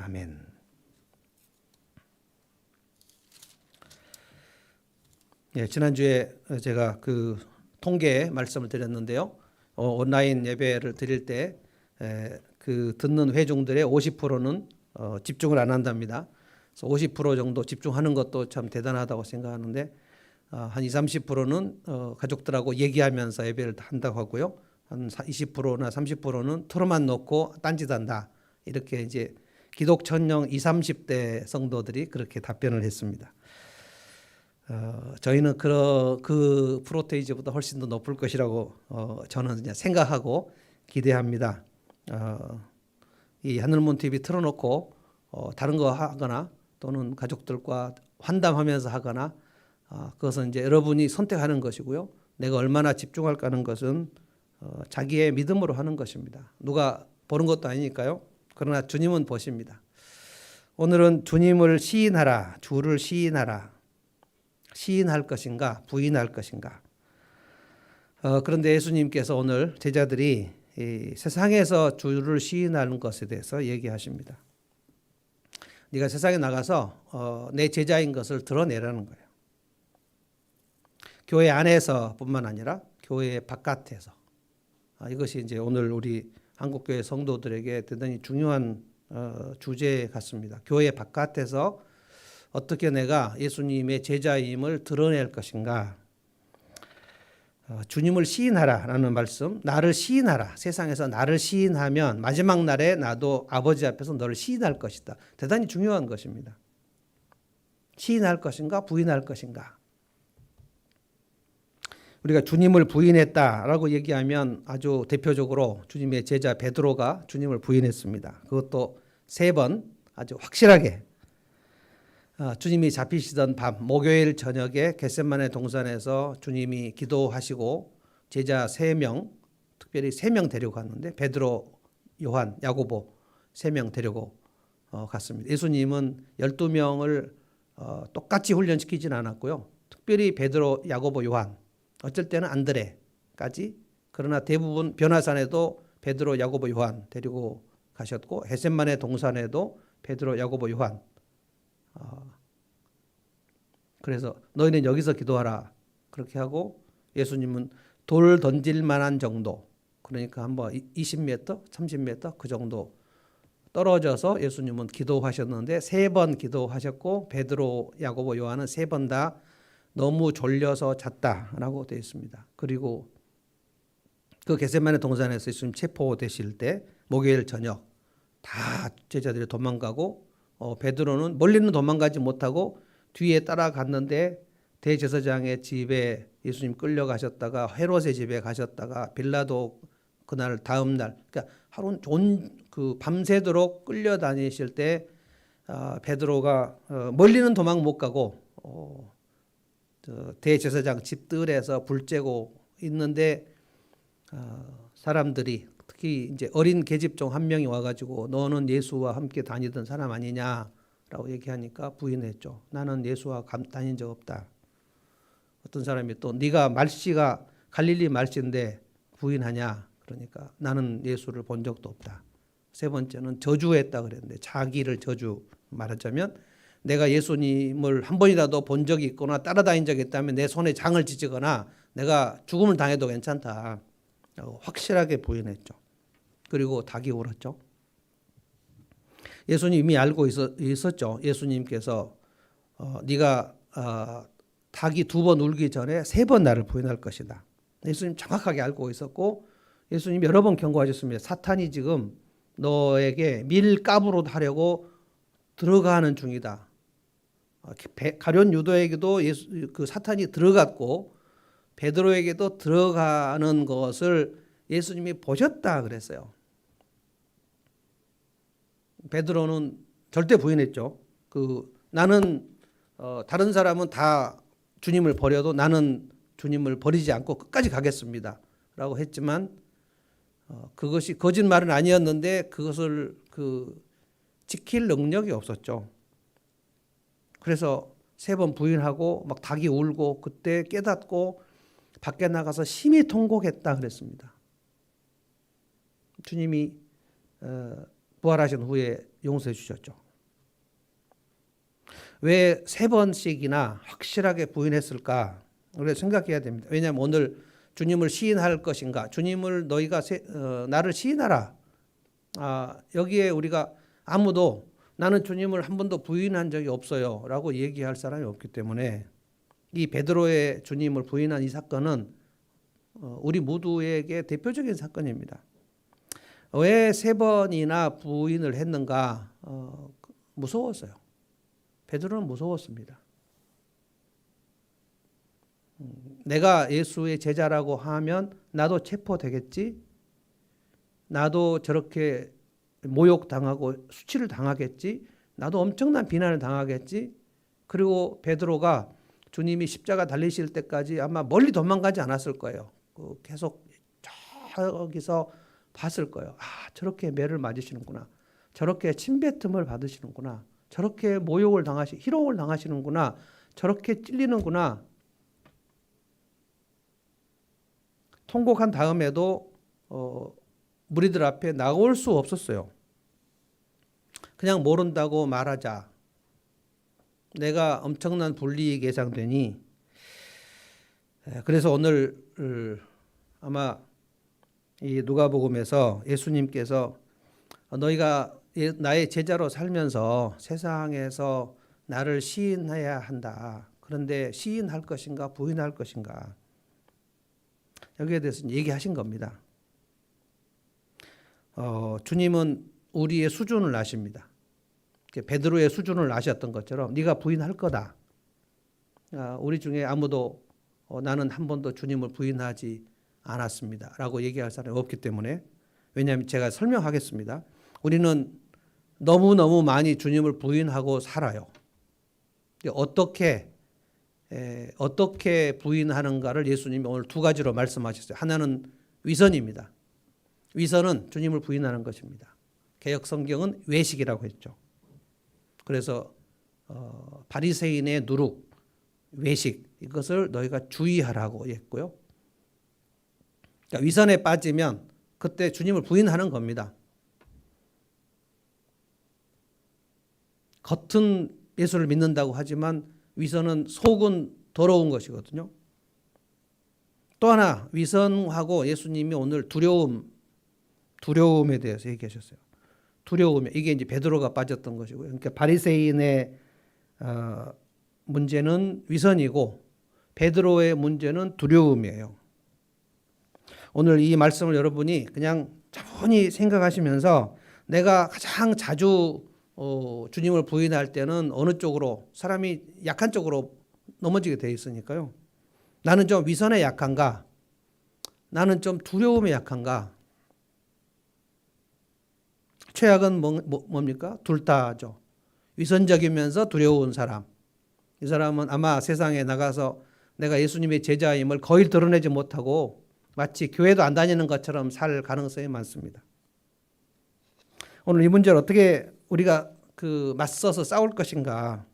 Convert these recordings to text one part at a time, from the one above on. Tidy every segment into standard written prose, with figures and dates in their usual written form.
아멘. 예, 지난주에 제가 그 통계 말씀을 드렸는데요. 온라인 예배를 드릴 때 그 듣는 회중들의 50%는 집중을 안 한답니다. 그래서 50% 정도 집중하는 것도 참 대단하다고 생각하는데 한 20, 30%는 가족들하고 얘기하면서 예배를 한다고 하고요. 한 20%나 30%는 틀어만 놓고 딴짓한다. 이렇게 이제 기독천령 20, 30대 성도들이 그렇게 답변을 했습니다. 저희는 그 프로테이지보다 훨씬 더 높을 것이라고 저는 그냥 생각하고 기대합니다. 이 하늘문 TV 틀어놓고 다른 거 하거나 또는 가족들과 환담하면서 하거나 그것은 이제 여러분이 선택하는 것이고요. 내가 얼마나 집중할까 하는 것은 자기의 믿음으로 하는 것입니다. 누가 보는 것도 아니니까요. 그러나 주님은 보십니다. 오늘은 주님을 시인하라, 주를 시인하라. 시인할 것인가 부인할 것인가. 그런데 예수님께서 오늘 제자들이 이 세상에서 주를 시인하는 것에 대해서 얘기하십니다. 네가 세상에 나가서 내 제자인 것을 드러내라는 거예요. 교회 안에서 뿐만 아니라 교회 바깥에서. 이것이 이제 오늘 우리 한국교회 성도들에게 대단히 중요한 주제 같습니다. 교회 바깥에서 어떻게 내가 예수님의 제자임을 드러낼 것인가. 주님을 시인하라라는 말씀, 나를 시인하라. 세상에서 나를 시인하면 마지막 날에 나도 아버지 앞에서 너를 시인할 것이다. 대단히 중요한 것입니다. 시인할 것인가 부인할 것인가. 우리가 주님을 부인했다라고 얘기하면 아주 대표적으로 주님의 제자 베드로가 주님을 부인했습니다. 그것도 3번 아주 확실하게. 주님이 잡히시던 밤 목요일 저녁에 겟세마네 동산에서 주님이 기도하시고 제자 3명, 특별히 3명 데리고 갔는데 베드로, 요한, 야고보 3명 데리고 갔습니다. 예수님은 12명을 똑같이 훈련시키진 않았고요. 특별히 베드로, 야고보, 요한, 어쩔 때는 안드레까지, 그러나 대부분 변화산에도 베드로, 야고보, 요한 데리고 가셨고 겟세마네 동산에도 베드로, 야고보, 요한. 그래서 너희는 여기서 기도하라 그렇게 하고 예수님은 돌 던질 만한 정도, 그러니까 한번 20m, 30m 그 정도 떨어져서 예수님은 기도하셨는데 3번 기도하셨고 베드로, 야고보, 요한은 3번 다 너무 졸려서 잤다라고 되어 있습니다. 그리고 그 겟세마네 동산에서 예수님 체포되실 때 목요일 저녁 다 제자들이 도망가고 베드로는 멀리는 도망가지 못하고 뒤에 따라갔는데 대제사장의 집에 예수님 끌려가셨다가 헤롯의 집에 가셨다가 빌라도 그날 다음 날, 그러니까 하루 그 밤새도록 끌려다니실 때 베드로가 멀리는 도망 못 가고 대제사장 집 뜰에서 불 쬐고 있는데 사람들이 특히 이제 어린 계집종 한 명이 와가지고 너는 예수와 함께 다니던 사람 아니냐라고 얘기하니까 부인했죠. 나는 예수와 다닌 적 없다. 어떤 사람이 또 네가 말씨가 갈릴리 말씨인데 부인하냐? 그러니까 나는 예수를 본 적도 없다. 3번째는 저주했다 그랬는데 자기를 저주, 말하자면 내가 예수님을 한 번이라도 본 적이 있거나 따라다닌 적이 있다면 내 손에 장을 찢거나 내가 죽음을 당해도 괜찮다. 확실하게 부인했죠. 그리고 닭이 울었죠. 예수님 이미 알고 있었죠. 예수님께서 네가 닭이 2번 울기 전에 3번 나를 부인할 것이다. 예수님 정확하게 알고 있었고 예수님 여러 번 경고하셨습니다. 사탄이 지금 너에게 밀가부로 하려고 들어가는 중이다. 가룟 유다에게도 그 사탄이 들어갔고 베드로에게도 들어가는 것을 예수님이 보셨다 그랬어요. 베드로는 절대 부인했죠. 나는 다른 사람은 다 주님을 버려도 나는 주님을 버리지 않고 끝까지 가겠습니다. 라고 했지만 그것이 거짓말은 아니었는데 그것을 지킬 능력이 없었죠. 그래서 3번 부인하고 막 닭이 울고 그때 깨닫고 밖에 나가서 심히 통곡했다 그랬습니다. 주님이 부활하신 후에 용서해 주셨죠. 왜 3번씩이나 확실하게 부인했을까? 우리가 생각해야 됩니다. 왜냐하면 오늘 주님을 시인할 것인가? 주님을 너희가 나를 시인하라. 여기에 우리가 아무도 나는 주님을 한 번도 부인한 적이 없어요 라고 얘기할 사람이 없기 때문에 이 베드로의 주님을 부인한 이 사건은 우리 모두에게 대표적인 사건입니다. 왜 3번이나 부인을 했는가? 무서웠어요. 베드로는 무서웠습니다. 내가 예수의 제자라고 하면 나도 체포되겠지? 나도 저렇게 모욕당하고 수치를 당하겠지? 나도 엄청난 비난을 당하겠지? 그리고 베드로가 주님이 십자가 달리실 때까지 아마 멀리 도망가지 않았을 거예요. 계속 저기서 봤을 거예요. 저렇게 매를 맞으시는구나. 저렇게 침뱉음을 받으시는구나. 저렇게 모욕을 희롱을 당하시는구나. 저렇게 찔리는구나. 통곡한 다음에도 무리들 앞에 나올 수 없었어요. 그냥 모른다고 말하자. 내가 엄청난 불이익이 예상되니. 그래서 오늘 아마 이 누가복음에서 예수님께서 너희가 나의 제자로 살면서 세상에서 나를 시인해야 한다. 그런데 시인할 것인가 부인할 것인가. 여기에 대해서 얘기하신 겁니다. 주님은 우리의 수준을 아십니다. 베드로의 수준을 아셨던 것처럼 네가 부인할 거다. 우리 중에 아무도 나는 한 번도 주님을 부인하지 않았습니다 라고 얘기할 사람이 없기 때문에, 왜냐하면 제가 설명하겠습니다. 우리는 너무너무 많이 주님을 부인하고 살아요. 어떻게 부인하는가를 예수님이 오늘 2가지로 말씀하셨어요. 하나는 위선입니다. 위선은 주님을 부인하는 것입니다. 개역 성경은 외식이라고 했죠. 그래서 바리새인의 누룩, 외식, 이것을 너희가 주의하라고 했고요. 그러니까 위선에 빠지면 그때 주님을 부인하는 겁니다. 겉은 예수를 믿는다고 하지만 위선은 속은 더러운 것이거든요. 또 하나, 위선하고 예수님이 오늘 두려움에 대해서 얘기하셨어요. 두려움, 이게 이제 베드로가 빠졌던 것이고요. 그러니까 바리새인의 문제는 위선이고 베드로의 문제는 두려움이에요. 오늘 이 말씀을 여러분이 그냥 차분히 생각하시면서 내가 가장 자주 주님을 부인할 때는 어느 쪽으로, 사람이 약한 쪽으로 넘어지게 돼 있으니까요. 나는 좀 위선에 약한가? 나는 좀 두려움에 약한가? 최악은 뭡니까? 둘 다죠. 위선적이면서 두려운 사람. 이 사람은 아마 세상에 나가서 내가 예수님의 제자임을 거의 드러내지 못하고 마치 교회도 안 다니는 것처럼 살 가능성이 많습니다. 오늘 이 문제를 어떻게 우리가 맞서서 싸울 것인가?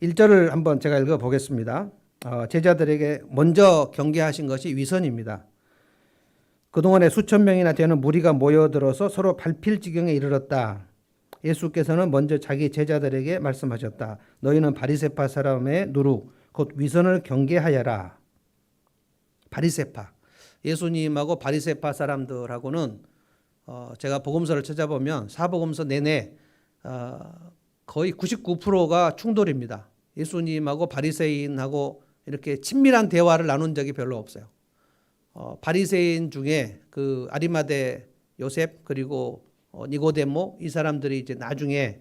1절을 한번 제가 읽어보겠습니다. 제자들에게 먼저 경계하신 것이 위선입니다. 그동안에 수천 명이나 되는 무리가 모여들어서 서로 밟힐 지경에 이르렀다. 예수께서는 먼저 자기 제자들에게 말씀하셨다. 너희는 바리새파 사람의 누룩, 곧 위선을 경계하여라. 바리새파. 예수님하고 바리새파 사람들하고는 제가 복음서를 찾아보면 사복음서 내내 거의 99%가 충돌입니다. 예수님하고 바리새인하고 이렇게 친밀한 대화를 나눈 적이 별로 없어요. 바리새인 중에 그 아리마대 요셉 그리고 니고데모, 이 사람들이 이제 나중에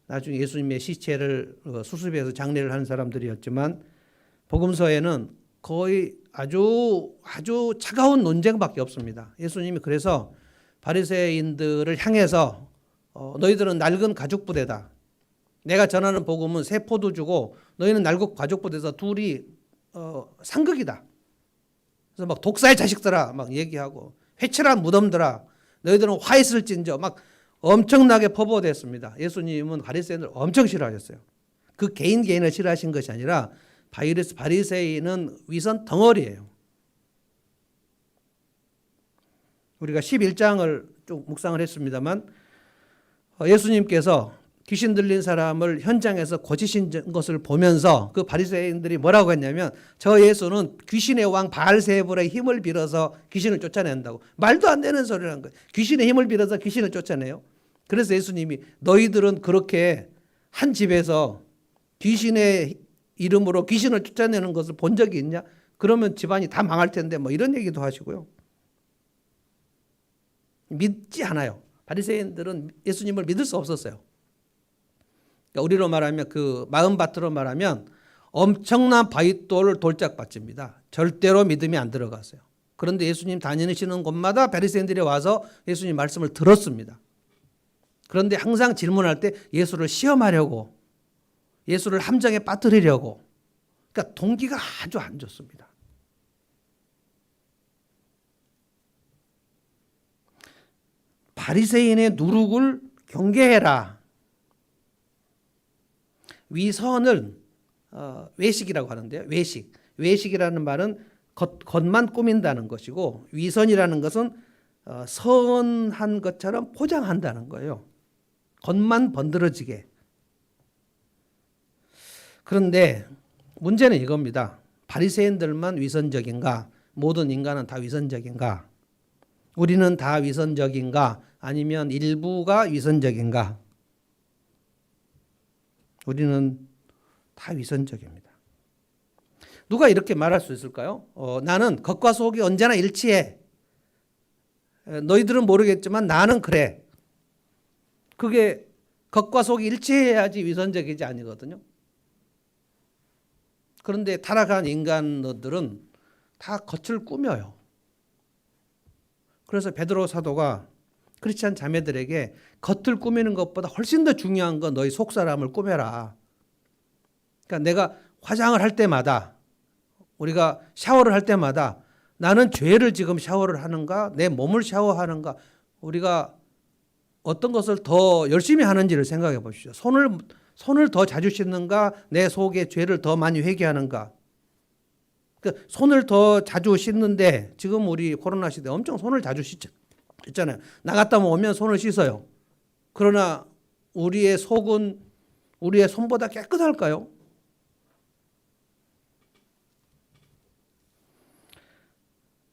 예수님의 시체를 수습해서 장례를 하는 사람들이었지만 복음서에는 거의 아주 차가운 논쟁밖에 없습니다. 예수님이 그래서 바리새인들을 향해서 너희들은 낡은 가죽 부대다. 내가 전하는 복음은 새 포도주고 너희는 낡은 가죽 부대에서 둘이 상극이다. 그래서 막 독사의 자식들아 막 얘기하고 회칠한 무덤들아 너희들은 화 있을진저 막 엄청나게 퍼부어댔습니다. 예수님은 바리새인을 엄청 싫어하셨어요. 그 개인을 싫어하신 것이 아니라 바리새인은 위선 덩어리예요. 우리가 11장을 쭉 묵상을 했습니다만 예수님께서 귀신 들린 사람을 현장에서 고치신 것을 보면서 그 바리새인들이 뭐라고 했냐면 저 예수는 귀신의 왕 바알세불의 힘을 빌어서 귀신을 쫓아낸다고. 말도 안 되는 소리라는 거예요. 귀신의 힘을 빌어서 귀신을 쫓아내요. 그래서 예수님이 너희들은 그렇게 한 집에서 귀신의 이름으로 귀신을 쫓아내는 것을 본 적이 있냐? 그러면 집안이 다 망할 텐데 뭐 이런 얘기도 하시고요. 믿지 않아요. 바리새인들은 예수님을 믿을 수 없었어요. 그러니까 우리로 말하면 그 마음밭으로 말하면 엄청난 바위돌 돌짝밭입니다. 절대로 믿음이 안 들어갔어요. 그런데 예수님 다니시는 곳마다 바리새인들이 와서 예수님 말씀을 들었습니다. 그런데 항상 질문할 때 예수를 시험하려고, 예수를 함정에 빠뜨리려고, 그러니까 동기가 아주 안 좋습니다. 바리새인의 누룩을 경계해라. 위선을 외식이라고 하는데요. 외식이라는 말은 겉만 꾸민다는 것이고, 위선이라는 것은 선한 것처럼 포장한다는 거예요. 겉만 번드러지게. 그런데 문제는 이겁니다. 바리새인들만 위선적인가? 모든 인간은 다 위선적인가? 우리는 다 위선적인가? 아니면 일부가 위선적인가? 우리는 다 위선적입니다. 누가 이렇게 말할 수 있을까요? 나는 겉과 속이 언제나 일치해. 너희들은 모르겠지만 나는 그래. 그게 겉과 속이 일치해야지 위선적이지 아니거든요. 그런데 타락한 인간들은 다 겉을 꾸며요. 그래서 베드로 사도가 크리스찬 자매들에게 겉을 꾸미는 것보다 훨씬 더 중요한 건 너희 속사람을 꾸며라. 그러니까 내가 화장을 할 때마다, 우리가 샤워를 할 때마다 나는 죄를 지금 샤워를 하는가, 내 몸을 샤워하는가, 우리가 어떤 것을 더 열심히 하는지를 생각해 보십시오. 손을 더 자주 씻는가, 내 속에 죄를 더 많이 회개하는가. 그러니까 손을 더 자주 씻는데 지금 우리 코로나 시대 엄청 손을 자주 씻잖아요. 나갔다 오면 손을 씻어요. 그러나 우리의 속은 우리의 손보다 깨끗할까요?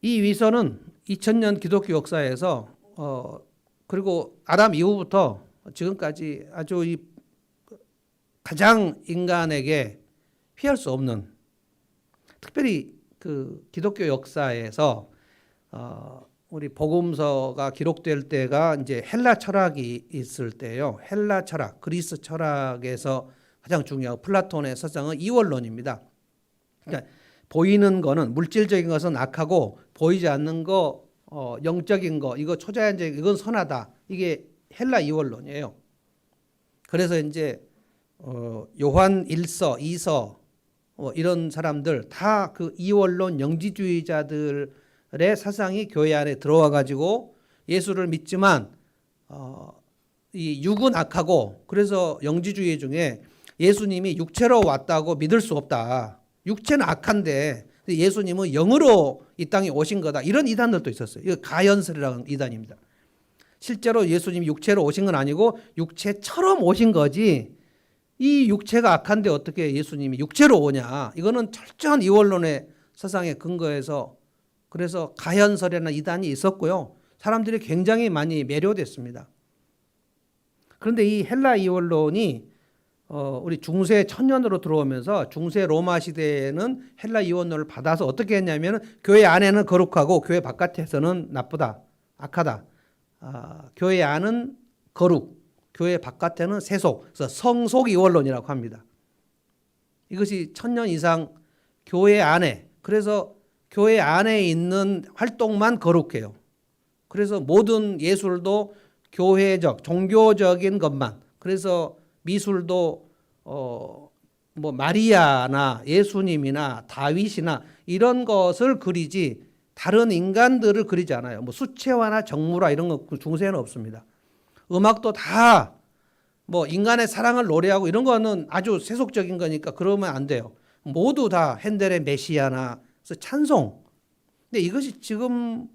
이 위선은 2000년 기독교 역사에서 그리고 아담 이후부터 지금까지 아주 가장 인간에게 피할 수 없는, 특별히 그 기독교 역사에서 우리 복음서가 기록될 때가 이제 헬라 철학이 있을 때예요. 헬라 철학, 그리스 철학에서 가장 중요하고 플라톤의 서장은 이원론입니다. 그러니까 보이는 거는, 물질적인 것은 악하고 보이지 않는 거, 영적인 거, 이거 초자연적, 이건 선하다. 이게 헬라 이원론이에요. 그래서 이제 요한 1서, 2서 이런 사람들 다 그 이원론 영지주의자들의 사상이 교회 안에 들어와 가지고 예수를 믿지만 이 육은 악하고, 그래서 영지주의 중에 예수님이 육체로 왔다고 믿을 수 없다. 육체는 악한데 예수님은 영으로 이 땅에 오신 거다. 이런 이단들도 있었어요. 이거 가연설이라는 이단입니다. 실제로 예수님이 육체로 오신 건 아니고 육체처럼 오신 거지, 이 육체가 악한데 어떻게 예수님이 육체로 오냐. 이거는 철저한 이원론의 사상에 근거해서, 그래서 가연설이라는 이단이 있었고요. 사람들이 굉장히 많이 매료됐습니다. 그런데 이 헬라 이원론이 우리 중세 천년으로 들어오면서 중세 로마 시대에는 헬라 이원론을 받아서 어떻게 했냐면 교회 안에는 거룩하고 교회 바깥에서는 나쁘다, 악하다. 교회 안은 거룩, 교회 바깥에는 세속, 그래서 성속 이원론이라고 합니다. 이것이 1000년 이상 교회 안에, 그래서 교회 안에 있는 활동만 거룩해요. 그래서 모든 예술도 교회적, 종교적인 것만, 그래서 미술도 뭐 마리아나 예수님이나 다윗이나 이런 것을 그리지 다른 인간들을 그리지 않아요. 뭐 수채화나 정무라 이런 거 중세에는 없습니다. 음악도 다 뭐 인간의 사랑을 노래하고 이런 거는 아주 세속적인 거니까 그러면 안 돼요. 모두 다 핸델의 메시아나 찬송. 근데 이것이 지금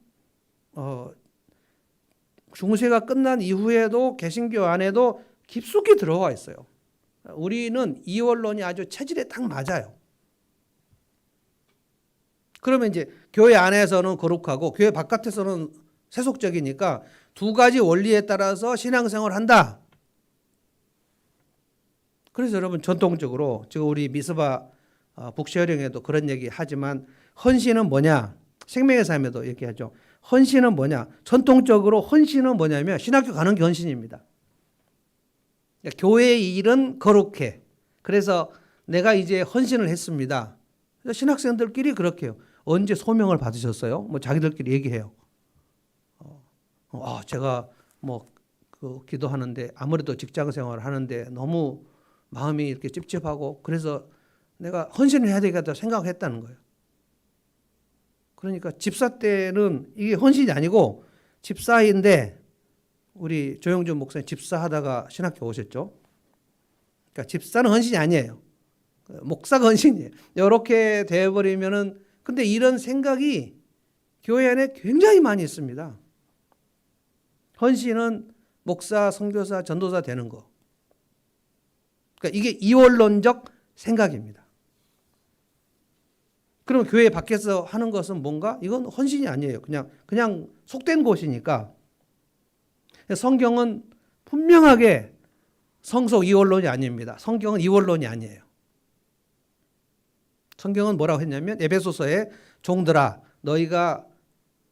중세가 끝난 이후에도 개신교 안에도 깊숙이 들어와 있어요. 우리는 이원론이 아주 체질에 딱 맞아요. 그러면 이제 교회 안에서는 거룩하고 교회 바깥에서는 세속적이니까 두 가지 원리에 따라서 신앙생활을 한다. 그래서 여러분 전통적으로 지금 우리 미스바 북쉐어링에도 그런 얘기 하지만 헌신은 뭐냐? 생명의 삶에도 얘기하죠. 헌신은 뭐냐? 전통적으로 헌신은 뭐냐면 신학교 가는 게 헌신입니다. 그러니까 교회의 일은 거룩해. 그래서 내가 이제 헌신을 했습니다. 그래서 신학생들끼리 그렇게 해요. 언제 소명을 받으셨어요? 뭐 자기들끼리 얘기해요. 제가 그 기도하는데 아무래도 직장 생활을 하는데 너무 마음이 이렇게 찝찝하고 그래서 내가 헌신을 해야 되겠다 생각했다는 거예요. 그러니까 집사 때는 이게 헌신이 아니고 집사인데 우리 조영준 목사님 집사하다가 신학교 오셨죠. 그러니까 집사는 헌신이 아니에요. 목사가 헌신이에요. 이렇게 돼버리면은 근데 이런 생각이 교회 안에 굉장히 많이 있습니다. 헌신은 목사, 선교사, 전도사 되는 거. 그러니까 이게 이원론적 생각입니다. 그럼 교회 밖에서 하는 것은 뭔가? 이건 헌신이 아니에요. 그냥 속된 곳이니까. 성경은 분명하게 성속 이원론이 아닙니다. 성경은 이원론이 아니에요. 성경은 뭐라고 했냐면 에베소서에 종들아 너희가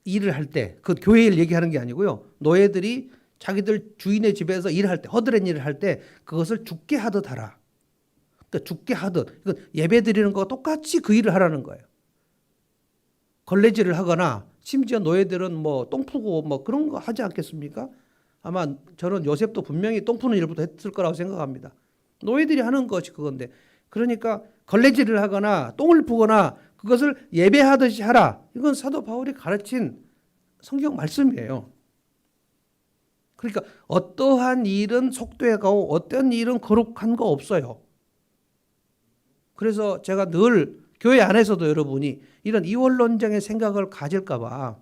일을 할 때 그 교회 일 얘기하는 게 아니고요. 너희들이 자기들 주인의 집에서 일할 때 허드렛 일을 할 때 그것을 죽게 하듯 하라. 그러니까 죽게 하듯 예배 드리는 거와 똑같이 그 일을 하라는 거예요. 걸레질을 하거나 심지어 너희들은 뭐 똥 푸고 뭐 그런 거 하지 않겠습니까? 아마 저는 요셉도 분명히 똥 푸는 일부터 했을 거라고 생각합니다. 너희들이 하는 것이 그건데 그러니까 걸레질을 하거나 똥을 푸거나 그것을 예배하듯이 하라. 이건 사도 바울이 가르친 성경 말씀이에요. 그러니까 어떠한 일은 속되고 어떤 일은 거룩한 거 없어요. 그래서 제가 늘 교회 안에서도 여러분이 이런 이원론적인 생각을 가질까 봐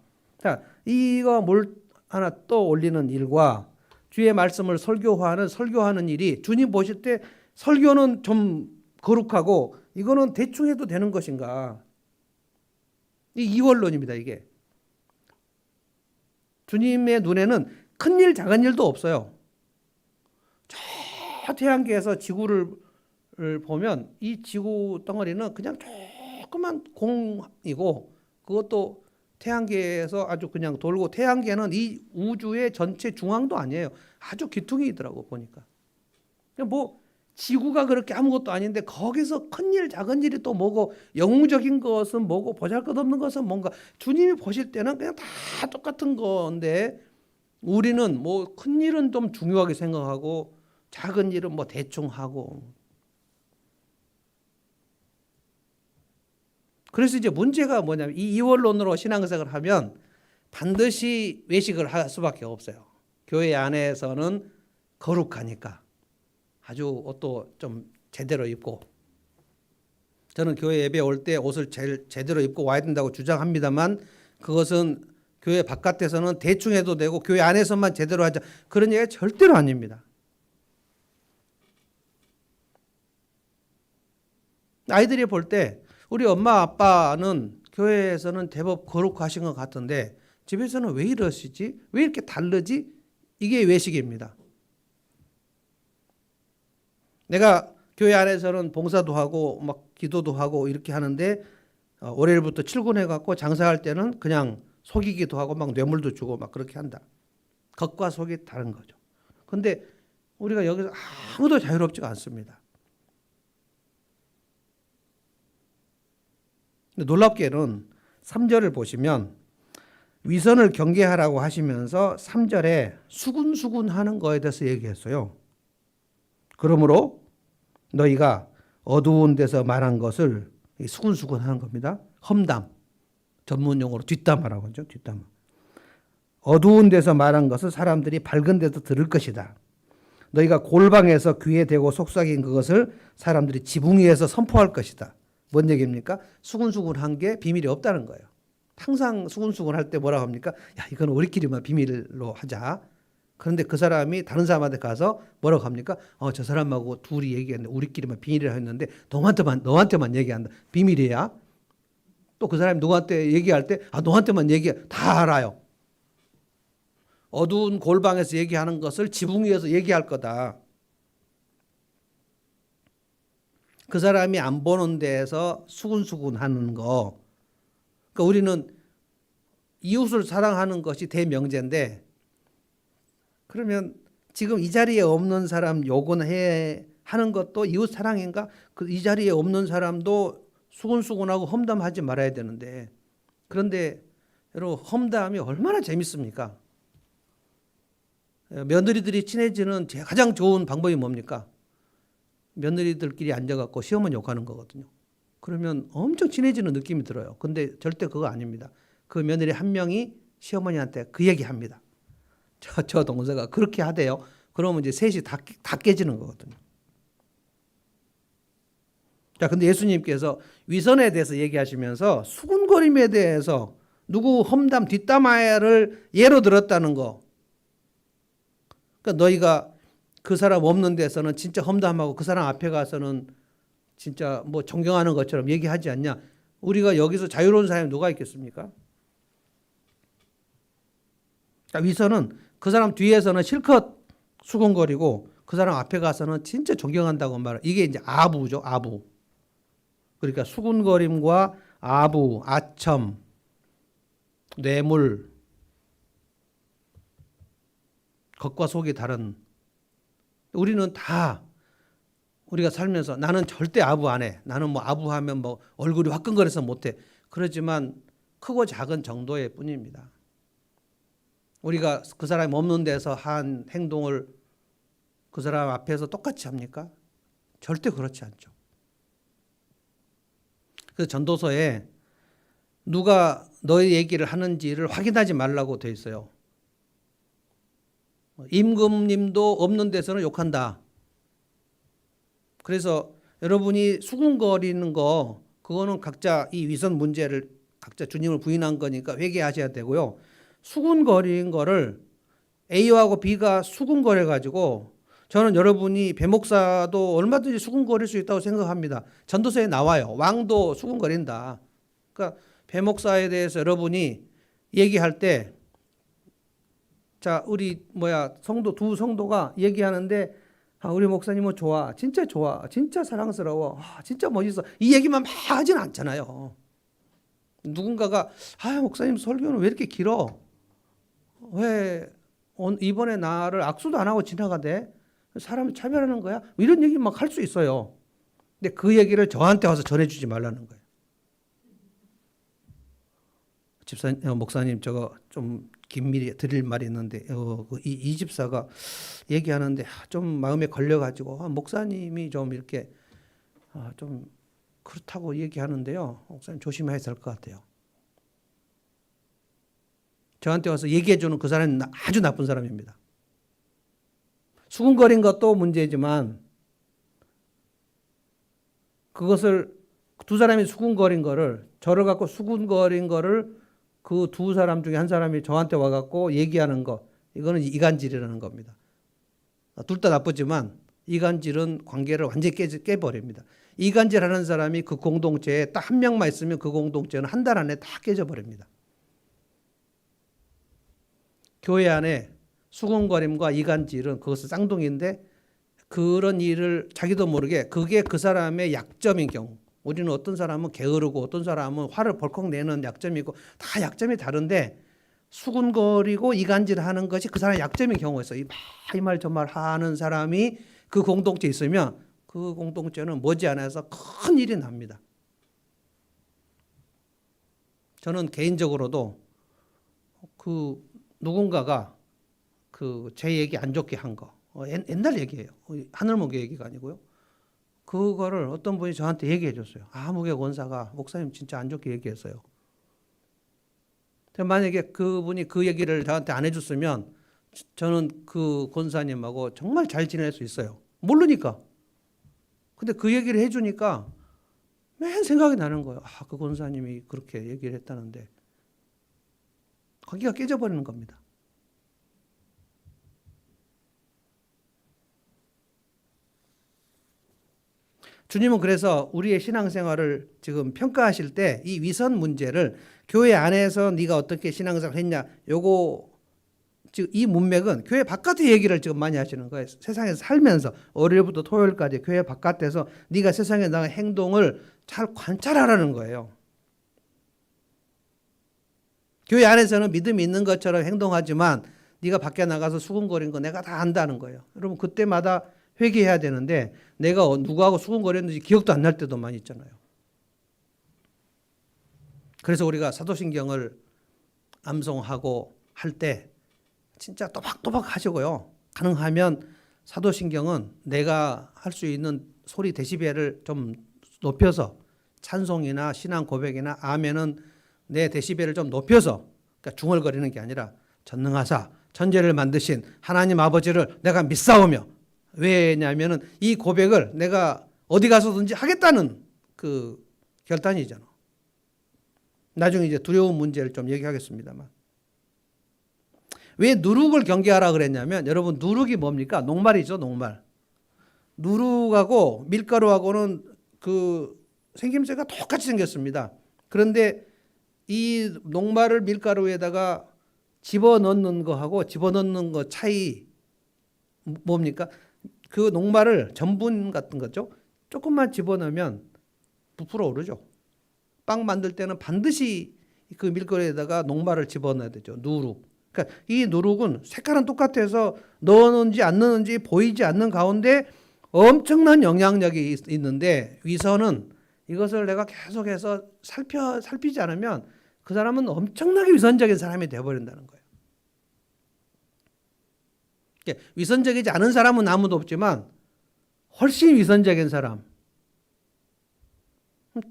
이거 뭘 하나 떠올리는 일과 주의 말씀을 설교하는 일이 주님 보실 때 설교는 좀 거룩하고 이거는 대충 해도 되는 것인가? 이 이원론입니다, 이게. 주님의 눈에는 큰 일, 작은 일도 없어요. 저 태양계에서 지구를 보면 이 지구 덩어리는 그냥 조그만 공이고 그것도 태양계에서 아주 그냥 돌고 태양계는 이 우주의 전체 중앙도 아니에요. 아주 귀퉁이더라고 보니까. 뭐 지구가 그렇게 아무것도 아닌데 거기서 큰일 작은 일이 또 뭐고 영웅적인 것은 뭐고 보잘것없는 것은 뭔가 주님이 보실 때는 그냥 다 똑같은 건데 우리는 뭐 큰일은 좀 중요하게 생각하고 작은 일은 뭐 대충 하고 그래서 이제 문제가 뭐냐면 이 이원론으로 신앙생활을 하면 반드시 외식을 할 수밖에 없어요. 교회 안에서는 거룩하니까 아주 옷도 좀 제대로 입고 저는 교회 예배 올 때 옷을 제대로 입고 와야 된다고 주장합니다만 그것은 교회 바깥에서는 대충 해도 되고 교회 안에서만 제대로 하자 그런 얘기가 절대로 아닙니다. 아이들이 볼 때 우리 엄마 아빠는 교회에서는 대법 거룩하신 것 같은데 집에서는 왜 이러시지? 왜 이렇게 다르지? 이게 외식입니다. 내가 교회 안에서는 봉사도 하고 막 기도도 하고 이렇게 하는데 월요일부터 출근해갖고 장사할 때는 그냥 속이기도 하고 막 뇌물도 주고 막 그렇게 한다. 겉과 속이 다른 거죠. 근데 우리가 여기서 아무도 자유롭지가 않습니다. 놀랍게는 3절을 보시면 위선을 경계하라고 하시면서 3절에 수군수군 하는 거에 대해서 얘기했어요. 그러므로 너희가 어두운 데서 말한 것을 수군수군 하는 겁니다. 험담, 전문용어로 뒷담화라고 하죠. 뒷담화. 어두운 데서 말한 것을 사람들이 밝은 데서 들을 것이다. 너희가 골방에서 귀에 대고 속삭인 그것을 사람들이 지붕 위에서 선포할 것이다. 뭔 얘기입니까? 수군수군한 게 비밀이 없다는 거예요. 항상 수군수군 할 때 뭐라고 합니까? 야, 이건 우리끼리만 비밀로 하자. 그런데 그 사람이 다른 사람한테 가서 뭐라고 합니까? 저 사람하고 둘이 얘기했는데 우리끼리만 비밀이라 했는데 너한테만 얘기한다. 비밀이야? 또 그 사람이 누구한테 얘기할 때 너한테만 얘기해. 다 알아요. 어두운 골방에서 얘기하는 것을 지붕 위에서 얘기할 거다. 그 사람이 안 보는 데에서 수군수군 하는 거. 그러니까 우리는 이웃을 사랑하는 것이 대명제인데, 그러면 지금 이 자리에 없는 사람 요구는 하는 것도 이웃 사랑인가? 이 자리에 없는 사람도 수군수군하고 험담하지 말아야 되는데, 그런데 여러분 험담이 얼마나 재밌습니까? 며느리들이 친해지는 가장 좋은 방법이 뭡니까? 며느리들끼리 앉아갖고 시어머니 욕하는 거거든요. 그러면 엄청 친해지는 느낌이 들어요. 근데 절대 그거 아닙니다. 그 며느리 한 명이 시어머니한테 그 얘기 합니다. 저 동서가 그렇게 하대요. 그러면 이제 셋이 다 깨지는 거거든요. 자, 근데 예수님께서 위선에 대해서 얘기하시면서 수군거림에 대해서 누구 험담 뒷담화를 예로 들었다는 거. 그러니까 너희가 그 사람 없는 데서는 진짜 험담하고 그 사람 앞에 가서는 진짜 뭐 존경하는 것처럼 얘기하지 않냐. 우리가 여기서 자유로운 사람이 누가 있겠습니까? 그러니까 위선은 그 사람 뒤에서는 실컷 수군거리고 그 사람 앞에 가서는 진짜 존경한다고 말을. 이게 이제 아부죠, 아부. 그러니까 수군거림과 아부, 아첨, 뇌물, 겉과 속이 다른. 우리는 다 우리가 살면서 나는 절대 아부 안 해. 나는 뭐 아부하면 뭐 얼굴이 화끈거려서 못해. 그렇지만 크고 작은 정도의 뿐입니다. 우리가 그 사람이 없는 데서 한 행동을 그 사람 앞에서 똑같이 합니까? 절대 그렇지 않죠. 그래서 전도서에 누가 너의 얘기를 하는지를 확인하지 말라고 돼 있어요. 임금님도 없는 데서는 욕한다. 그래서 여러분이 수군거리는 거, 그거는 각자 이 위선 문제를 각자 주님을 부인한 거니까 회개하셔야 되고요. 수군거린 거를 A하고 B가 수군거려 가지고, 저는 여러분이 배목사도 얼마든지 수군거릴 수 있다고 생각합니다. 전도서에 나와요. 왕도 수군거린다. 그러니까 배목사에 대해서 여러분이 얘기할 때, 자, 우리 두 성도가 얘기하는데, 우리 목사님은 좋아, 진짜 사랑스러워, 진짜 멋있어, 이 얘기만 막 하진 않잖아요. 누군가가 목사님 설교는 왜 이렇게 길어? 왜 이번에 나를 악수도 안 하고 지나가대? 사람을 차별하는 거야? 이런 얘기 막 할 수 있어요. 근데 그 얘기를 저한테 와서 전해주지 말라는 거예요. 목사님, 저거 좀 긴밀히 드릴 말이 있는데, 이 집사가 얘기하는데 좀 마음에 걸려가지고, 목사님이 좀 이렇게 좀 그렇다고 얘기하는데요. 목사님 조심해야 될 것 같아요. 저한테 와서 얘기해주는 그 사람은 아주 나쁜 사람입니다. 수군거린 것도 문제지만, 그것을 두 사람이 수군거린 거를, 저를 갖고 수군거린 거를 그 두 사람 중에 한 사람이 저한테 와갖고 얘기하는 거, 이거는 이간질이라는 겁니다. 둘 다 나쁘지만 이간질은 관계를 완전히 깨버립니다. 이간질하는 사람이 그 공동체에 딱 한 명만 있으면 그 공동체는 한 달 안에 다 깨져버립니다. 교회 안에 수군거림과 이간질은 그것은 쌍둥이인데, 그런 일을 자기도 모르게 그게 그 사람의 약점인 경우, 우리는 어떤 사람은 게으르고 어떤 사람은 화를 벌컥 내는 약점이 있고 다 약점이 다른데, 수군거리고 이간질하는 것이 그 사람의 약점인 경우가 있어요. 이 말 저 말 하는 사람이 그 공동체에 있으면 그 공동체는 머지않아서 큰 일이 납니다. 저는 개인적으로도 그 누군가가 그 제 얘기 안 좋게 한 거, 옛날 얘기예요. 하늘목의 얘기가 아니고요. 그거를 어떤 분이 저한테 얘기해 줬어요. 목의 권사가 목사님 진짜 안 좋게 얘기했어요. 만약에 그분이 그 얘기를 저한테 안 해줬으면 저는 그 권사님하고 정말 잘 지낼 수 있어요. 모르니까. 근데 그 얘기를 해주니까 맨 생각이 나는 거예요. 그 권사님이 그렇게 얘기를 했다는데. 관계가 깨져버리는 겁니다. 주님은 그래서 우리의 신앙생활을 지금 평가하실 때 이 위선 문제를 교회 안에서 네가 어떻게 신앙생활을 했냐, 요거 지금 이 문맥은 교회 바깥의 얘기를 지금 많이 하시는 거예요. 세상에서 살면서 월요일부터 토요일까지 교회 바깥에서 네가 세상에 나간 행동을 잘 관찰하라는 거예요. 교회 안에서는 믿음이 있는 것처럼 행동하지만 네가 밖에 나가서 수군거린 거 내가 다 안다는 거예요. 여러분 그때마다 회개해야 되는데 내가 누구하고 수군거렸는지 기억도 안 날 때도 많이 있잖아요. 그래서 우리가 사도신경을 암송하고 할 때 진짜 또박또박 하시고요. 가능하면 사도신경은 내가 할 수 있는 소리 데시벨을 좀 높여서 찬송이나 신앙 고백이나 아멘은 내 데시벨을 좀 높여서, 그러니까 중얼거리는 게 아니라 전능하사 천지를 만드신 하나님 아버지를 내가 믿사오며, 왜냐하면 이 고백을 내가 어디 가서든지 하겠다는 그 결단이잖아. 나중에 이제 두려운 문제를 좀 얘기하겠습니다만, 왜 누룩을 경계하라 그랬냐면, 여러분 누룩이 뭡니까? 녹말이죠, 녹말. 누룩하고 밀가루하고는 그 생김새가 똑같이 생겼습니다. 그런데 이 녹말을 밀가루에다가 집어넣는 거하고 집어넣는 거 차이 뭡니까? 그 녹말을 전분 같은 거죠. 조금만 집어넣으면 부풀어 오르죠. 빵 만들 때는 반드시 그 밀가루에다가 녹말을 집어넣어야 되죠. 누룩. 그러니까 이 누룩은 색깔은 똑같아서 넣었는지 안 넣었는지 보이지 않는 가운데 엄청난 영향력이 있는데, 위선은 이것을 내가 계속해서 살피지 않으면 그 사람은 엄청나게 위선적인 사람이 되어버린다는 거예요. 위선적이지 않은 사람은 아무도 없지만 훨씬 위선적인 사람,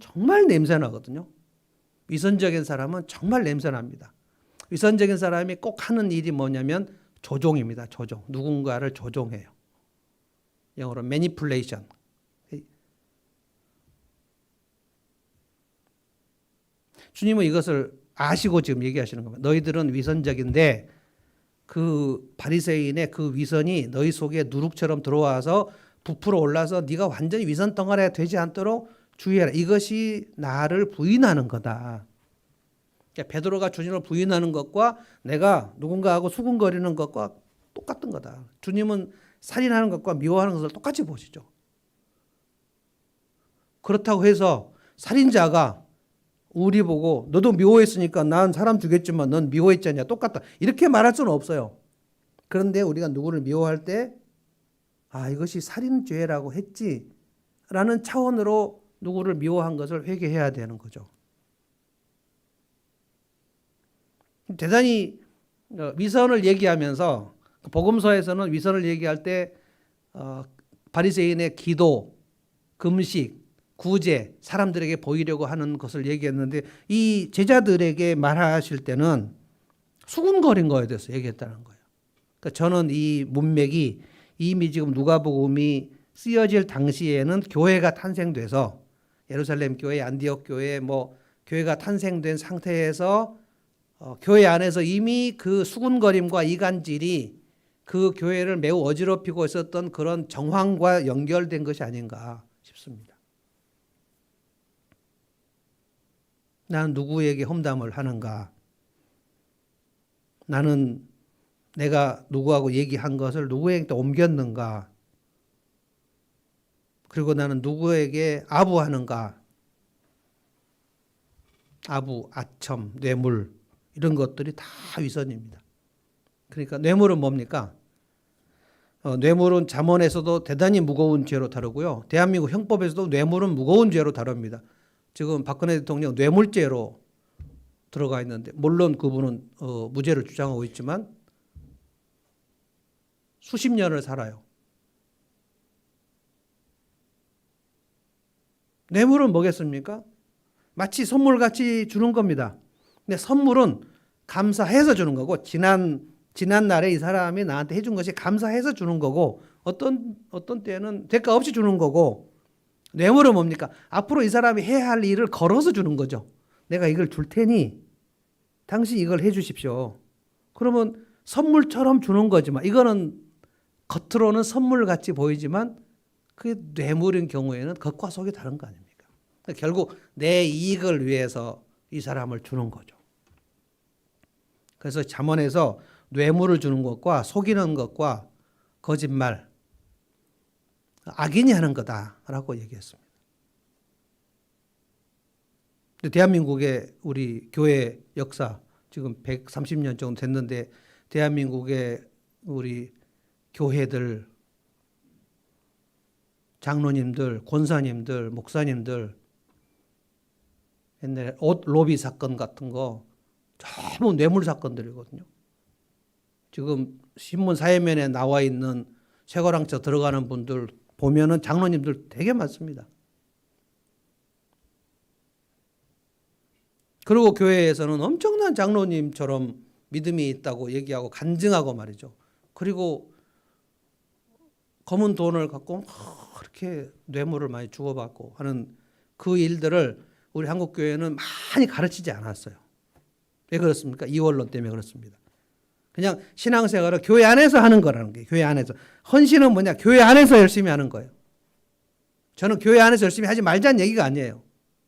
정말 냄새나거든요. 위선적인 사람은 정말 냄새납니다. 위선적인 사람이 꼭 하는 일이 뭐냐면 조종입니다. 조종. 누군가를 조종해요. 영어로 manipulation. 주님은 이것을 아시고 지금 얘기하시는 겁니다. 너희들은 위선적인데 그 바리새인의 그 위선이 너희 속에 누룩처럼 들어와서 부풀어 올라서 네가 완전히 위선 덩어리가 되지 않도록 주의해라. 이것이 나를 부인하는 거다. 그러니까 베드로가 주님을 부인하는 것과 내가 누군가하고 수군거리는 것과 똑같은 거다. 주님은 살인하는 것과 미워하는 것을 똑같이 보시죠. 그렇다고 해서 살인자가 우리 보고 너도 미워했으니까 난 사람 죽였지만 넌 미워했지 않냐, 똑같다, 이렇게 말할 수는 없어요. 그런데 우리가 누구를 미워할 때 이것이 살인죄라고 했지 라는 차원으로 누구를 미워한 것을 회개해야 되는 거죠. 대단히 위선을 얘기하면서 복음서에서는 위선을 얘기할 때 바리새인의 기도, 금식, 구제, 사람들에게 보이려고 하는 것을 얘기했는데, 이 제자들에게 말하실 때는 수군거린 거에 대해서 얘기했다는 거예요. 그러니까 저는 이 문맥이 이미 지금 누가복음이 쓰여질 당시에는 교회가 탄생돼서 예루살렘 교회, 안디옥 교회, 교회가 탄생된 상태에서 교회 안에서 이미 그 수군거림과 이간질이 그 교회를 매우 어지럽히고 있었던 그런 정황과 연결된 것이 아닌가 싶습니다. 나는 누구에게 험담을 하는가? 나는 내가 누구하고 얘기한 것을 누구에게 옮겼는가? 그리고 나는 누구에게 아부하는가? 아부, 아첨, 뇌물, 이런 것들이 다 위선입니다. 그러니까 뇌물은 뭡니까? 뇌물은 잠언에서도 대단히 무거운 죄로 다루고요. 대한민국 형법에서도 뇌물은 무거운 죄로 다룹니다. 지금 박근혜 대통령 뇌물죄로 들어가 있는데, 물론 그분은 무죄를 주장하고 있지만 수십 년을 살아요. 뇌물은 뭐겠습니까? 마치 선물같이 주는 겁니다. 근데 선물은 감사해서 주는 거고, 지난 날에 이 사람이 나한테 해준 것이 감사해서 주는 거고, 어떤 때는 대가 없이 주는 거고, 뇌물은 뭡니까? 앞으로 이 사람이 해야 할 일을 걸어서 주는 거죠. 내가 이걸 줄 테니 당신 이걸 해 주십시오. 그러면 선물처럼 주는 거지만, 이거는 겉으로는 선물같이 보이지만 그게 뇌물인 경우에는 겉과 속이 다른 거 아닙니까? 그러니까 결국 내 이익을 위해서 이 사람을 주는 거죠. 그래서 잠언에서 뇌물을 주는 것과 속이는 것과 거짓말, 악인이 하는 거다라고 얘기했습니다. 근데 대한민국의 우리 교회 역사 지금 130년 정도 됐는데 대한민국의 우리 교회들, 장로님들, 권사님들, 목사님들 옛날에 옷 로비 사건 같은 거 전부 뇌물 사건들이거든요. 지금 신문 사회면에 나와 있는 쇠고랑처 들어가는 분들 보면은 장로님들 되게 많습니다. 그리고 교회에서는 엄청난 장로님처럼 믿음이 있다고 얘기하고 간증하고 말이죠. 그리고 검은 돈을 갖고 그렇게 뇌물을 많이 주고받고 하는 그 일들을 우리 한국교회는 많이 가르치지 않았어요. 왜 그렇습니까? 이원론 때문에 그렇습니다. 그냥 신앙생활을 교회 안에서 하는 거라는 거예요. 교회 안에서. 헌신은 뭐냐? 교회 안에서 열심히 하는 거예요. 저는 교회 안에서 열심히 하지 말자는 얘기가 아니에요.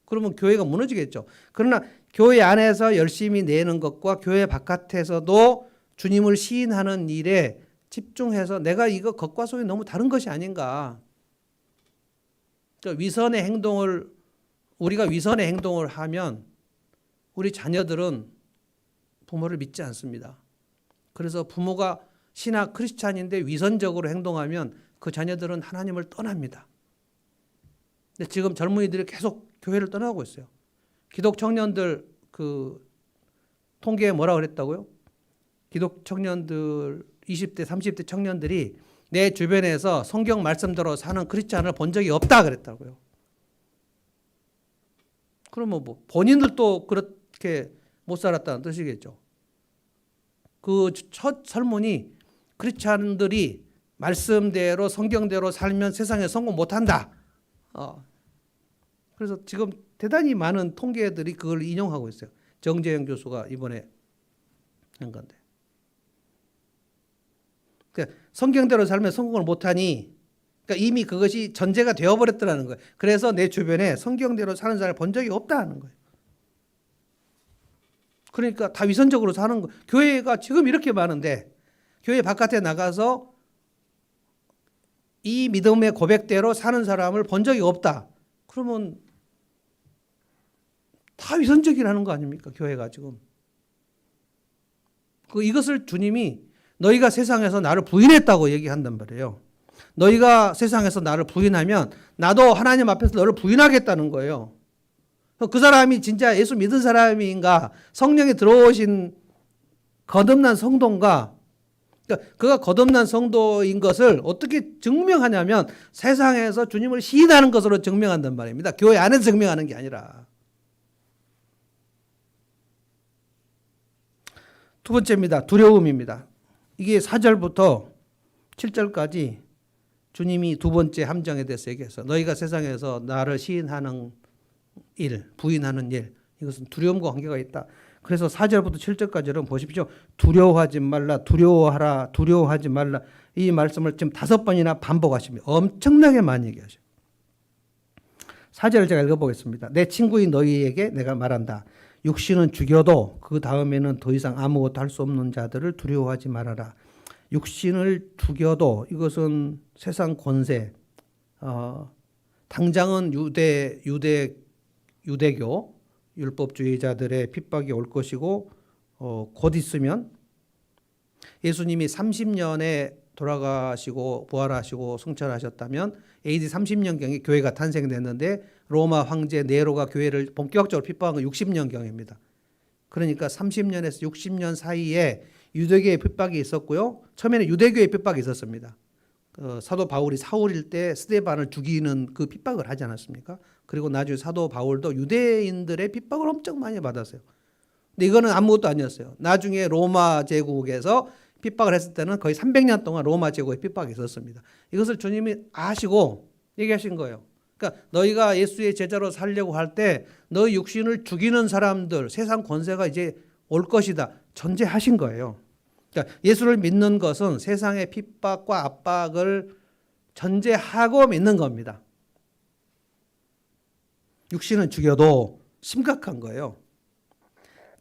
그러면 교회가 무너지겠죠. 그러나 교회 안에서 열심히 내는 것과 교회 바깥에서도 주님을 시인하는 일에 집중해서 내가 이거 겉과 속이 너무 다른 것이 아닌가. 그러니까 우리가 위선의 행동을 하면 우리 자녀들은 부모를 믿지 않습니다. 그래서 부모가 신학 크리스찬인데 위선적으로 행동하면 그 자녀들은 하나님을 떠납니다. 근데 지금 젊은이들이 계속 교회를 떠나고 있어요. 기독 청년들 그 통계에 뭐라 그랬다고요? 기독 청년들 20대, 30대 청년들이 내 주변에서 성경 말씀대로 사는 크리스찬을 본 적이 없다 그랬다고요. 그러면 뭐 본인들도 그렇게 못 살았다는 뜻이겠죠. 그 첫 설문이 크리스찬들이 말씀대로 성경대로 살면 세상에 성공 못한다. 그래서 지금 대단히 많은 통계들이 그걸 인용하고 있어요. 정재영 교수가 이번에 한 건데. 그러니까 성경대로 살면 성공을 못하니 그러니까 이미 그것이 전제가 되어버렸더라는 거예요. 그래서 내 주변에 성경대로 사는 사람을 본 적이 없다 하는 거예요. 그러니까 다 위선적으로 사는 거예요. 교회가 지금 이렇게 많은데 교회 바깥에 나가서 이 믿음의 고백대로 사는 사람을 본 적이 없다. 그러면 다 위선적이라는 거 아닙니까? 교회가 지금. 이것을 주님이 너희가 세상에서 나를 부인했다고 얘기한단 말이에요. 너희가 세상에서 나를 부인하면 나도 하나님 앞에서 너를 부인하겠다는 거예요. 그 사람이 진짜 예수 믿은 사람인가, 성령이 들어오신 거듭난 성도인가, 그러니까 그가 거듭난 성도인 것을 어떻게 증명하냐면 세상에서 주님을 시인하는 것으로 증명한단 말입니다. 교회 안에서 증명하는 게 아니라. 두 번째입니다. 두려움입니다. 이게 4절부터 7절까지 주님이 두 번째 함정에 대해서 얘기해서 너희가 세상에서 나를 시인하는 일, 부인하는 일, 이것은 두려움과 관계가 있다. 그래서 4절부터 7절까지는 보십시오. 두려워하지 말라, 두려워하라, 두려워하지 말라. 이 말씀을 지금 5번이나 반복하십니다. 엄청나게 많이 얘기하셔요. 4절을 제가 읽어보겠습니다. 내 친구인 너희에게 내가 말한다. 육신은 죽여도 그 다음에는 더 이상 아무것도 할 수 없는 자들을 두려워하지 말아라. 육신을 죽여도 이것은 세상 권세, 당장은 유대교 율법주의자들의 핍박이 올 것이고 곧 있으면 예수님이 30년에 돌아가시고 부활하시고 승천하셨다면 AD 30년경에 교회가 탄생됐는데 로마 황제 네로가 교회를 본격적으로 핍박한 건 60년경입니다. 그러니까 30년에서 60년 사이에 유대교의 핍박이 있었고요. 처음에는 유대교의 핍박이 있었습니다. 사도 바울이 사울일 때 스데반을 죽이는 그 핍박을 하지 않았습니까? 그리고 나중에 사도 바울도 유대인들의 핍박을 엄청 많이 받았어요. 근데 이거는 아무것도 아니었어요. 나중에 로마 제국에서 핍박을 했을 때는 거의 300년 동안 로마 제국의 핍박이 있었습니다. 이것을 주님이 아시고 얘기하신 거예요. 그러니까 너희가 예수의 제자로 살려고 할 때 너희 육신을 죽이는 사람들, 세상 권세가 이제 올 것이다. 전제하신 거예요. 그러니까 예수를 믿는 것은 세상의 핍박과 압박을 전제하고 믿는 겁니다. 육신은 죽여도 심각한 거예요.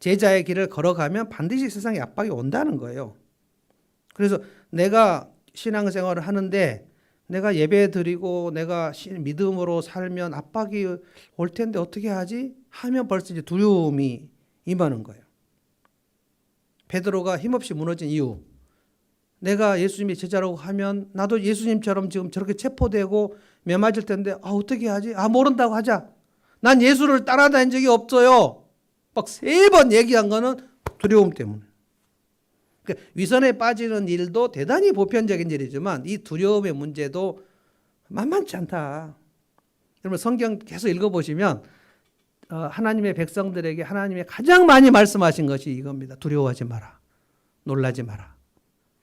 제자의 길을 걸어가면 반드시 세상에 압박이 온다는 거예요. 그래서 내가 신앙생활을 하는데 내가 예배 드리고 내가 믿음으로 살면 압박이 올 텐데 어떻게 하지? 하면 벌써 이제 두려움이 임하는 거예요. 베드로가 힘없이 무너진 이유, 내가 예수님의 제자라고 하면 나도 예수님처럼 지금 저렇게 체포되고 매 맞을 텐데 어떻게 하지? 모른다고 하자. 난 예수를 따라다닌 적이 없어요. 막 3번 얘기한 거는 두려움 때문에. 그러니까 위선에 빠지는 일도 대단히 보편적인 일이지만 이 두려움의 문제도 만만치 않다. 여러분 성경 계속 읽어보시면 하나님의 백성들에게 하나님이 가장 많이 말씀하신 것이 이겁니다. 두려워하지 마라. 놀라지 마라.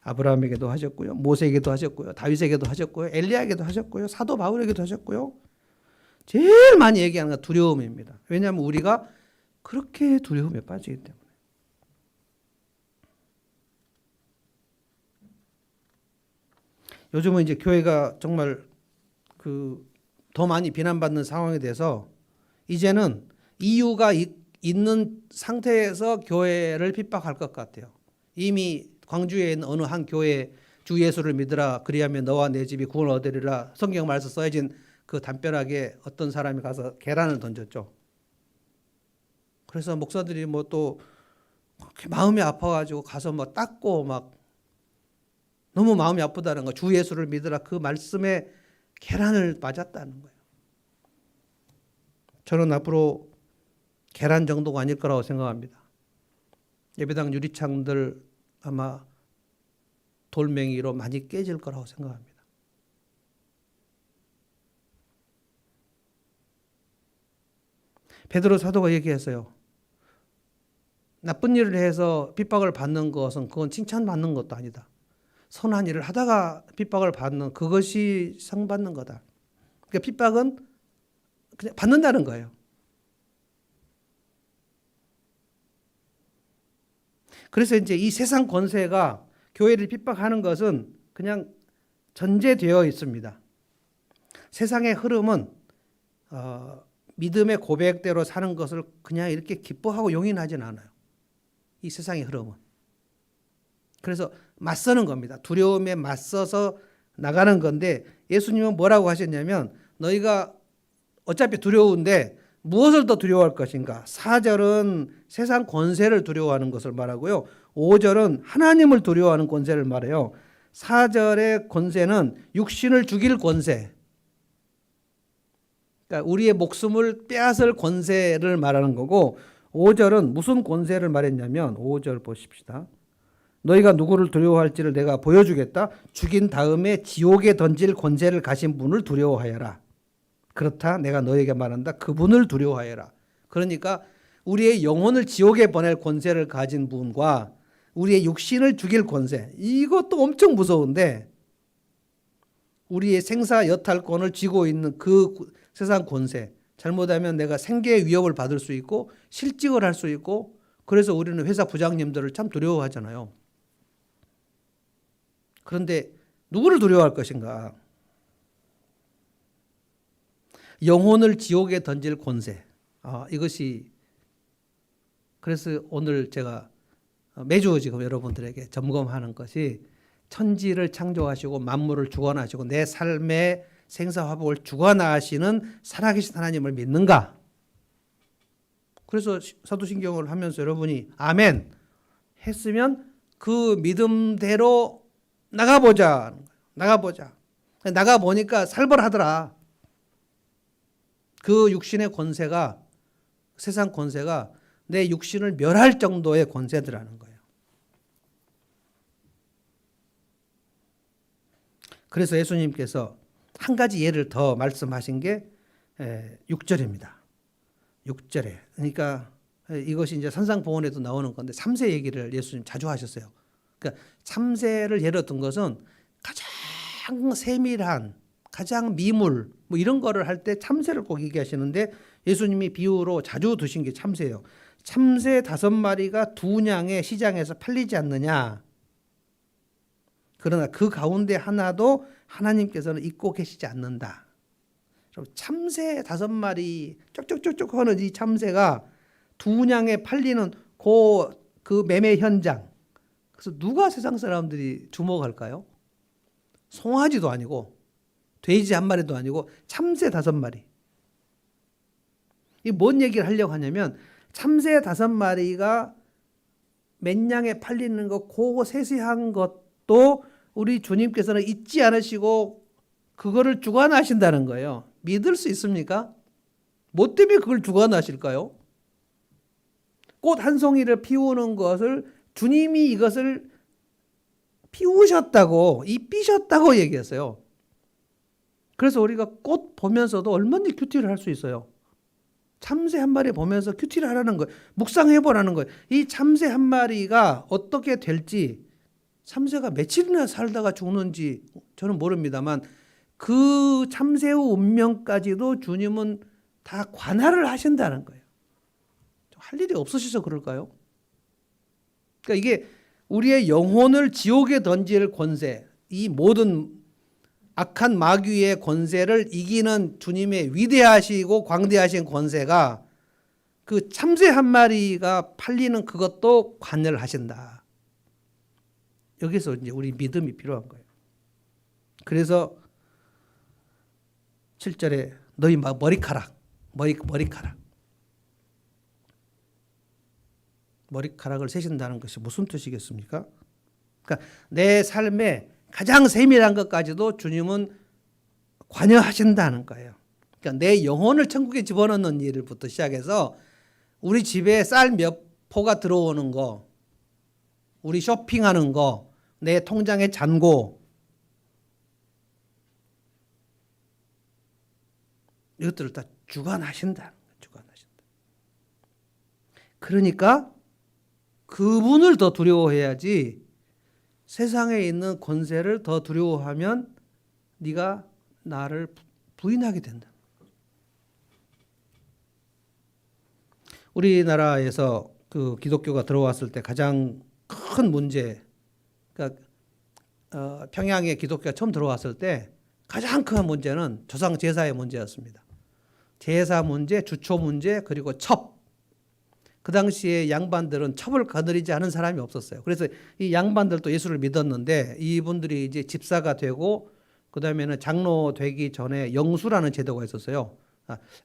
아브라함에게도 하셨고요. 모세에게도 하셨고요. 다윗에게도 하셨고요. 엘리야에게도 하셨고요. 사도 바울에게도 하셨고요. 제일 많이 얘기하는 건 두려움입니다. 왜냐하면 우리가 그렇게 두려움에 빠지기 때문에. 요즘은 이제 교회가 정말 더 많이 비난받는 상황에 대해서 이제는 이유가 있는 상태에서 교회를 핍박할 것 같아요. 이미 광주에 있는 어느 한 교회 주 예수를 믿으라 그리하면 너와 내 집이 구원을 얻으리라 성경 말씀 써진 그 담벼락에 어떤 사람이 가서 계란을 던졌죠. 그래서 목사들이 뭐 또 마음이 아파가지고 가서 뭐 닦고 막 너무 마음이 아프다는 거. 주 예수를 믿으라 그 말씀에 계란을 맞았다는 거예요. 저는 앞으로 계란 정도가 아닐 거라고 생각합니다. 예배당 유리창들 아마 돌멩이로 많이 깨질 거라고 생각합니다. 베드로 사도가 얘기했어요. 나쁜 일을 해서 핍박을 받는 것은 그건 칭찬받는 것도 아니다. 선한 일을 하다가 핍박을 받는 그것이 상 받는 거다. 그러니까 핍박은 그냥 받는다는 거예요. 그래서 이제 이 세상 권세가 교회를 핍박하는 것은 그냥 전제되어 있습니다. 세상의 흐름은 믿음의 고백대로 사는 것을 그냥 이렇게 기뻐하고 용인하진 않아요. 이 세상의 흐름은. 그래서 맞서는 겁니다. 두려움에 맞서서 나가는 건데 예수님은 뭐라고 하셨냐면 너희가 어차피 두려운데 무엇을 더 두려워할 것인가? 4절은 세상 권세를 두려워하는 것을 말하고요. 5절은 하나님을 두려워하는 권세를 말해요. 4절의 권세는 육신을 죽일 권세. 그러니까 우리의 목숨을 빼앗을 권세를 말하는 거고 5절은 무슨 권세를 말했냐면 5절 보십시다. 너희가 누구를 두려워할지를 내가 보여주겠다. 죽인 다음에 지옥에 던질 권세를 가진 분을 두려워하여라. 그렇다 내가 너에게 말한다. 그분을 두려워하여라. 그러니까 우리의 영혼을 지옥에 보낼 권세를 가진 분과 우리의 육신을 죽일 권세. 이것도 엄청 무서운데 우리의 생사 여탈권을 쥐고 있는 그 세상 권세. 잘못하면 내가 생계의 위협을 받을 수 있고 실직을 할 수 있고 그래서 우리는 회사 부장님들을 참 두려워하잖아요. 그런데 누구를 두려워할 것인가? 영혼을 지옥에 던질 권세. 이것이 그래서 오늘 제가 매주 지금 여러분들에게 점검하는 것이 천지를 창조하시고 만물을 주관하시고 내 삶의 생사화복을 주관하시는 살아계신 하나님을 믿는가? 그래서 사도신경을 하면서 여러분이 아멘 했으면 그 믿음대로 나가보자. 나가보니까 살벌하더라. 그 육신의 권세가 세상 권세가 내 육신을 멸할 정도의 권세들라는 거예요. 그래서 예수님께서 한 가지 예를 더 말씀하신 게 6절입니다. 6절에. 그러니까 이것이 이제 산상보훈에도 나오는 건데 3세 얘기를 예수님 자주 하셨어요. 그러니까 3세를 예로 든 것은 가장 세밀한, 가장 미물 뭐 이런 거를 할 때 참새를 꼭 얘기하시는데 예수님이 비유로 자주 드신 게 참새예요. 참새 5마리가 두 냥에 시장에서 팔리지 않느냐. 그러나 그 가운데 하나도 하나님께서는 잊고 계시지 않는다. 참새 5마리 쪽쪽쪽쪽 하는 이 참새가 2냥에 팔리는 그 매매 현장. 그래서 누가 세상 사람들이 주목할까요? 송아지도 아니고 돼지 1마리도 아니고 참새 5마리. 이 뭔 얘기를 하려고 하냐면 참새 5마리가 몇 냥에 팔리는 거 그거 세세한 것도 우리 주님께서는 잊지 않으시고 그거를 주관하신다는 거예요. 믿을 수 있습니까? 뭐 때문에 그걸 주관하실까요? 꽃 한 송이를 피우는 것을 주님이 이것을 피우셨다고, 삐셨다고 얘기했어요. 그래서 우리가 꽃 보면서도 얼마든지 큐티를 할 수 있어요. 참새 1마리 보면서 큐티를 하라는 거예요. 묵상해보라는 거예요. 이 참새 1마리가 어떻게 될지, 참새가 며칠이나 살다가 죽는지 저는 모릅니다만 그 참새의 운명까지도 주님은 다 관할을 하신다는 거예요. 할 일이 없으셔서 그럴까요? 그러니까 이게 우리의 영혼을 지옥에 던질 권세, 이 모든 악한 마귀의 권세를 이기는 주님의 위대하시고 광대하신 권세가 그 참새 1마리가 팔리는 그것도 관여를 하신다. 여기서 이제 우리 믿음이 필요한 거예요. 그래서 7절에 너희 머리카락을 세신다는 것이 무슨 뜻이겠습니까? 그러니까 내 삶에 가장 세밀한 것까지도 주님은 관여하신다는 거예요. 그러니까 내 영혼을 천국에 집어넣는 일부터 시작해서 우리 집에 쌀 몇 포가 들어오는 거, 우리 쇼핑하는 거, 내 통장의 잔고, 이것들을 다 주관하신다. 그러니까 그분을 더 두려워해야지 세상에 있는 권세를 더 두려워하면 네가 나를 부인하게 된다. 우리나라에서 그 기독교가 들어왔을 때 가장 큰 문제, 그러니까 평양에 기독교가 처음 들어왔을 때 가장 큰 문제는 조상 제사의 문제였습니다. 제사 문제, 주초 문제, 그리고 첩. 그 당시에 양반들은 첩을 거느리지 않은 사람이 없었어요. 그래서 이 양반들도 예수를 믿었는데 이분들이 이제 집사가 되고 그 다음에는 장로 되기 전에 영수라는 제도가 있었어요.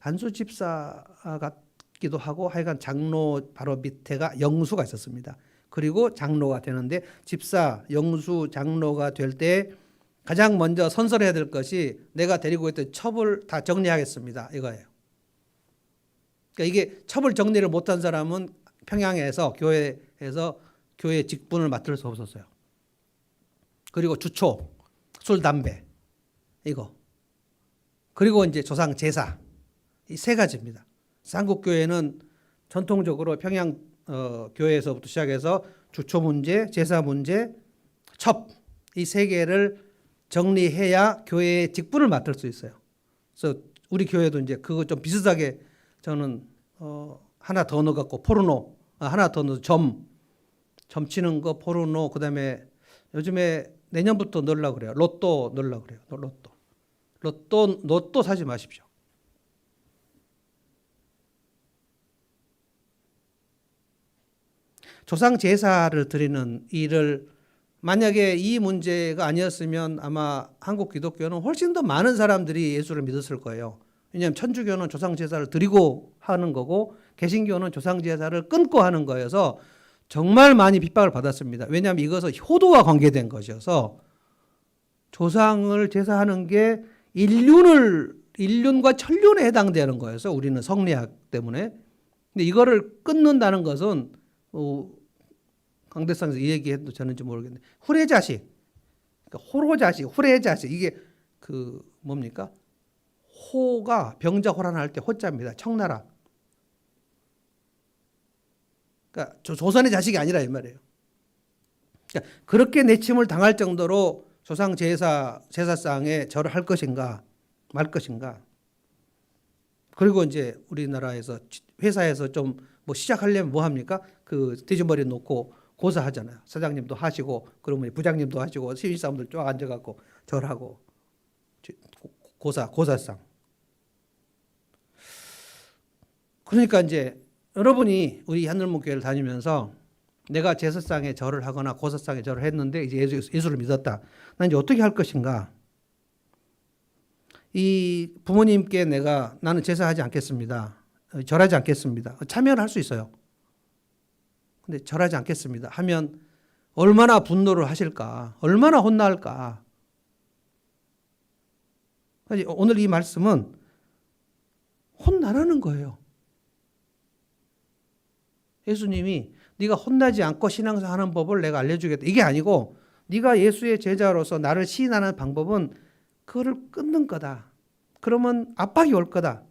안수 집사 같기도 하고 하여간 장로 바로 밑에가 영수가 있었습니다. 그리고 장로가 되는데 집사, 영수, 장로가 될 때 가장 먼저 선설해야 될 것이 내가 데리고 있던 첩을 다 정리하겠습니다. 이거예요. 그러니까 이게 첩을 정리를 못한 사람은 평양에서 교회에서 교회 직분을 맡을 수 없었어요. 그리고 주초, 술, 담배 이거. 그리고 이제 조상 제사 이 3가지입니다. 한국교회는 전통적으로 평양 교회에서부터 시작해서 주초 문제, 제사 문제, 첩 이 3개를 정리해야 교회의 직분을 맡을 수 있어요. 그래서 우리 교회도 이제 그거 좀 비슷하게 저는 하나 더 넣어갖고 포르노, 하나 더 넣어서 점 치는 거 포르노, 그다음에 요즘에 내년부터 넣으려고 그래요. 로또 넣으려고 그래요. 로또 사지 마십시오. 조상 제사를 드리는 일을 만약에 이 문제가 아니었으면 아마 한국 기독교는 훨씬 더 많은 사람들이 예수를 믿었을 거예요. 왜냐하면 천주교는 조상 제사를 드리고 하는 거고 개신교는 조상 제사를 끊고 하는 거여서 정말 많이 핍박을 받았습니다. 왜냐하면 이것은 효도와 관계된 것이어서 조상을 제사하는 게 인륜과 천륜에 해당되는 거여서 우리는 성리학 때문에. 근데 이거를 끊는다는 것은 강대상에서 이 얘기해도 저는지 모르겠는데 후레자식, 그러니까 호로자식, 후레자식 이게 그 뭡니까? 호가 병자호란할 때 호자입니다. 청나라. 그러니까 조선의 자식이 아니라 이 말이에요. 그러니까 그렇게 내침을 당할 정도로 조상 제사상에 절을 할 것인가 말 것인가. 그리고 이제 우리나라에서 회사에서 좀 뭐 시작하려면 뭐 합니까? 그 돼지머리 놓고 고사하잖아요. 사장님도 하시고 그러면 부장님도 하시고 신입사원들 쫙 앉아갖고 절하고 고사상. 그러니까 이제 여러분이 우리 한들목교회를 다니면서 내가 제사상에 절을 하거나 고사상에 절을 했는데 이제 예수를 믿었다. 난 이제 어떻게 할 것인가? 이 부모님께 나는 제사하지 않겠습니다. 절하지 않겠습니다. 참여를 할 수 있어요. 근데 절하지 않겠습니다. 하면 얼마나 분노를 하실까? 얼마나 혼날까? 오늘 이 말씀은 혼나라는 거예요. 예수님이 네가 혼나지 않고 신앙생활하는 법을 내가 알려주겠다. 이게 아니고 네가 예수의 제자로서 나를 시인하는 방법은 그거를 끊는 거다. 그러면 압박이 올 거다.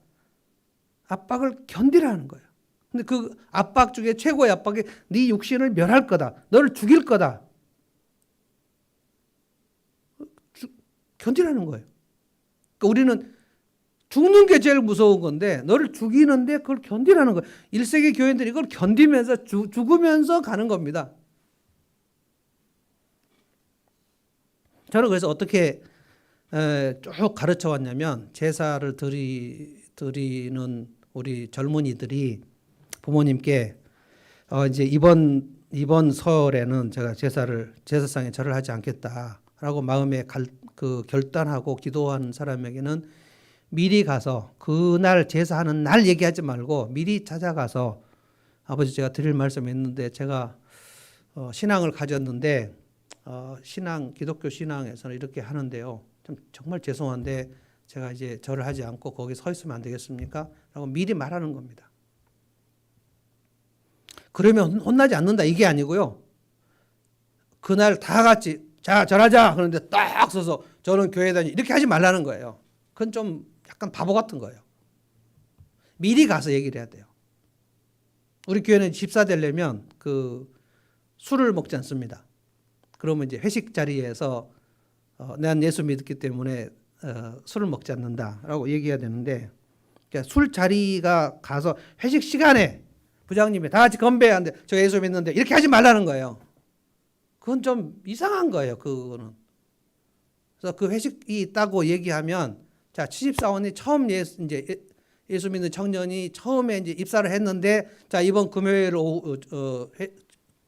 압박을 견디라는 거예요. 근데 그 압박 중에 최고의 압박이 네 육신을 멸할 거다. 너를 죽일 거다. 견디라는 거예요. 그러니까 우리는 죽는 게 제일 무서운 건데 너를 죽이는데 그걸 견디라는 거예요. 1세기 교인들이 이걸 견디면서 죽으면서 가는 겁니다. 저는 그래서 어떻게 쭉 가르쳐 왔냐면 제사를 드리는 우리 젊은이들이 부모님께 이제 이번 설에는 제가 제사상에 절을 하지 않겠다라고 마음에 결단하고 기도한 사람에게는 미리 가서 그날 제사하는 날 얘기하지 말고 미리 찾아가서 아버지 제가 드릴 말씀이 있는데 제가 신앙을 가졌는데 기독교 신앙에서는 이렇게 하는데요. 정말 죄송한데 제가 이제 절을 하지 않고 거기 서 있으면 안 되겠습니까? 라고 미리 말하는 겁니다. 그러면 혼나지 않는다 이게 아니고요. 그날 다 같이 자 절하자 그런데 딱 서서 저는 교회 다니 이렇게 하지 말라는 거예요. 그건 좀 약간 바보 같은 거예요. 미리 가서 얘기를 해야 돼요. 우리 교회는 집사 되려면 술을 먹지 않습니다. 그러면 이제 회식 자리에서 난 예수 믿기 때문에 술을 먹지 않는다라고 얘기해야 되는데 그러니까 술 자리가 가서 회식 시간에 부장님이 다 같이 건배하는데 저 예수 믿는데 이렇게 하지 말라는 거예요. 그건 좀 이상한 거예요. 그거는. 그래서 그 회식이 있다고 얘기하면 자 신입사원이 처음 예수 믿는 청년이 처음에 이제 입사를 했는데 자 이번 금요일 오후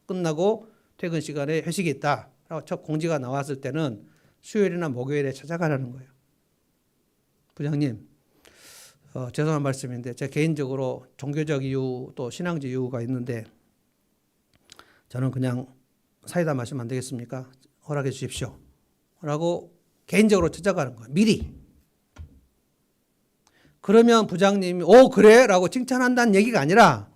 끝나고 퇴근 시간에 회식이 있다라고 첫 공지가 나왔을 때는 수요일이나 목요일에 찾아가라는 거예요. 부장님, 죄송한 말씀인데 제가 개인적으로 종교적 이유 또 신앙적 이유가 있는데 저는 그냥 사이다 마시면 안 되겠습니까? 허락해 주십시오. 라고 개인적으로 찾아가는 거예요. 미리. 그러면 부장님이 그래? 라고 칭찬한다는 얘기가 아니라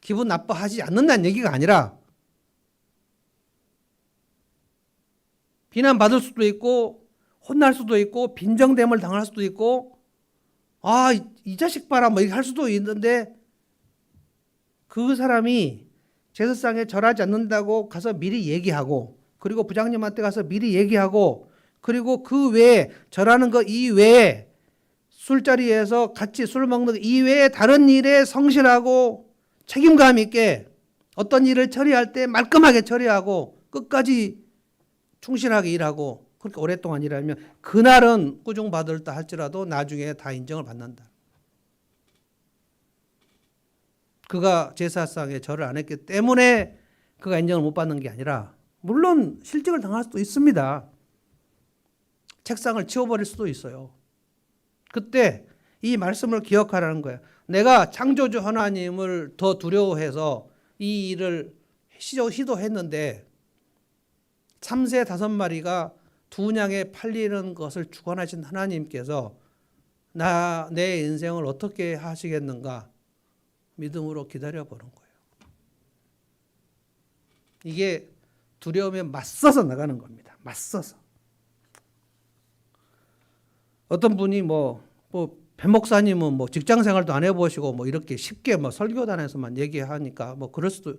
기분 나빠하지 않는다는 얘기가 아니라 비난받을 수도 있고 혼날 수도 있고 빈정됨을 당할 수도 있고 이 자식 봐라 뭐 이렇게 할 수도 있는데 그 사람이 제사상에 절하지 않는다고 가서 미리 얘기하고 그리고 부장님한테 가서 미리 얘기하고 그리고 그 외에 절하는 거 이외에 술자리에서 같이 술 먹는 거 이외에 다른 일에 성실하고 책임감 있게 어떤 일을 처리할 때 말끔하게 처리하고 끝까지 충실하게 일하고 그렇게 오랫동안 일하면 그날은 꾸중받을다 할지라도 나중에 다 인정을 받는다. 그가 제사상에 절을 안 했기 때문에 그가 인정을 못 받는 게 아니라 물론 실직을 당할 수도 있습니다. 책상을 치워버릴 수도 있어요. 그때 이 말씀을 기억하라는 거예요. 내가 창조주 하나님을 더 두려워해서 이 일을 시도했는데 참새 5마리가 2냥에 팔리는 것을 주관하신 하나님께서 내 인생을 어떻게 하시겠는가 믿음으로 기다려보는 거예요. 이게 두려움에 맞서서 나가는 겁니다. 맞서서. 어떤 분이 배 목사님은 직장 생활도 안 해보시고 이렇게 쉽게 설교단에서만 얘기하니까 그럴 수도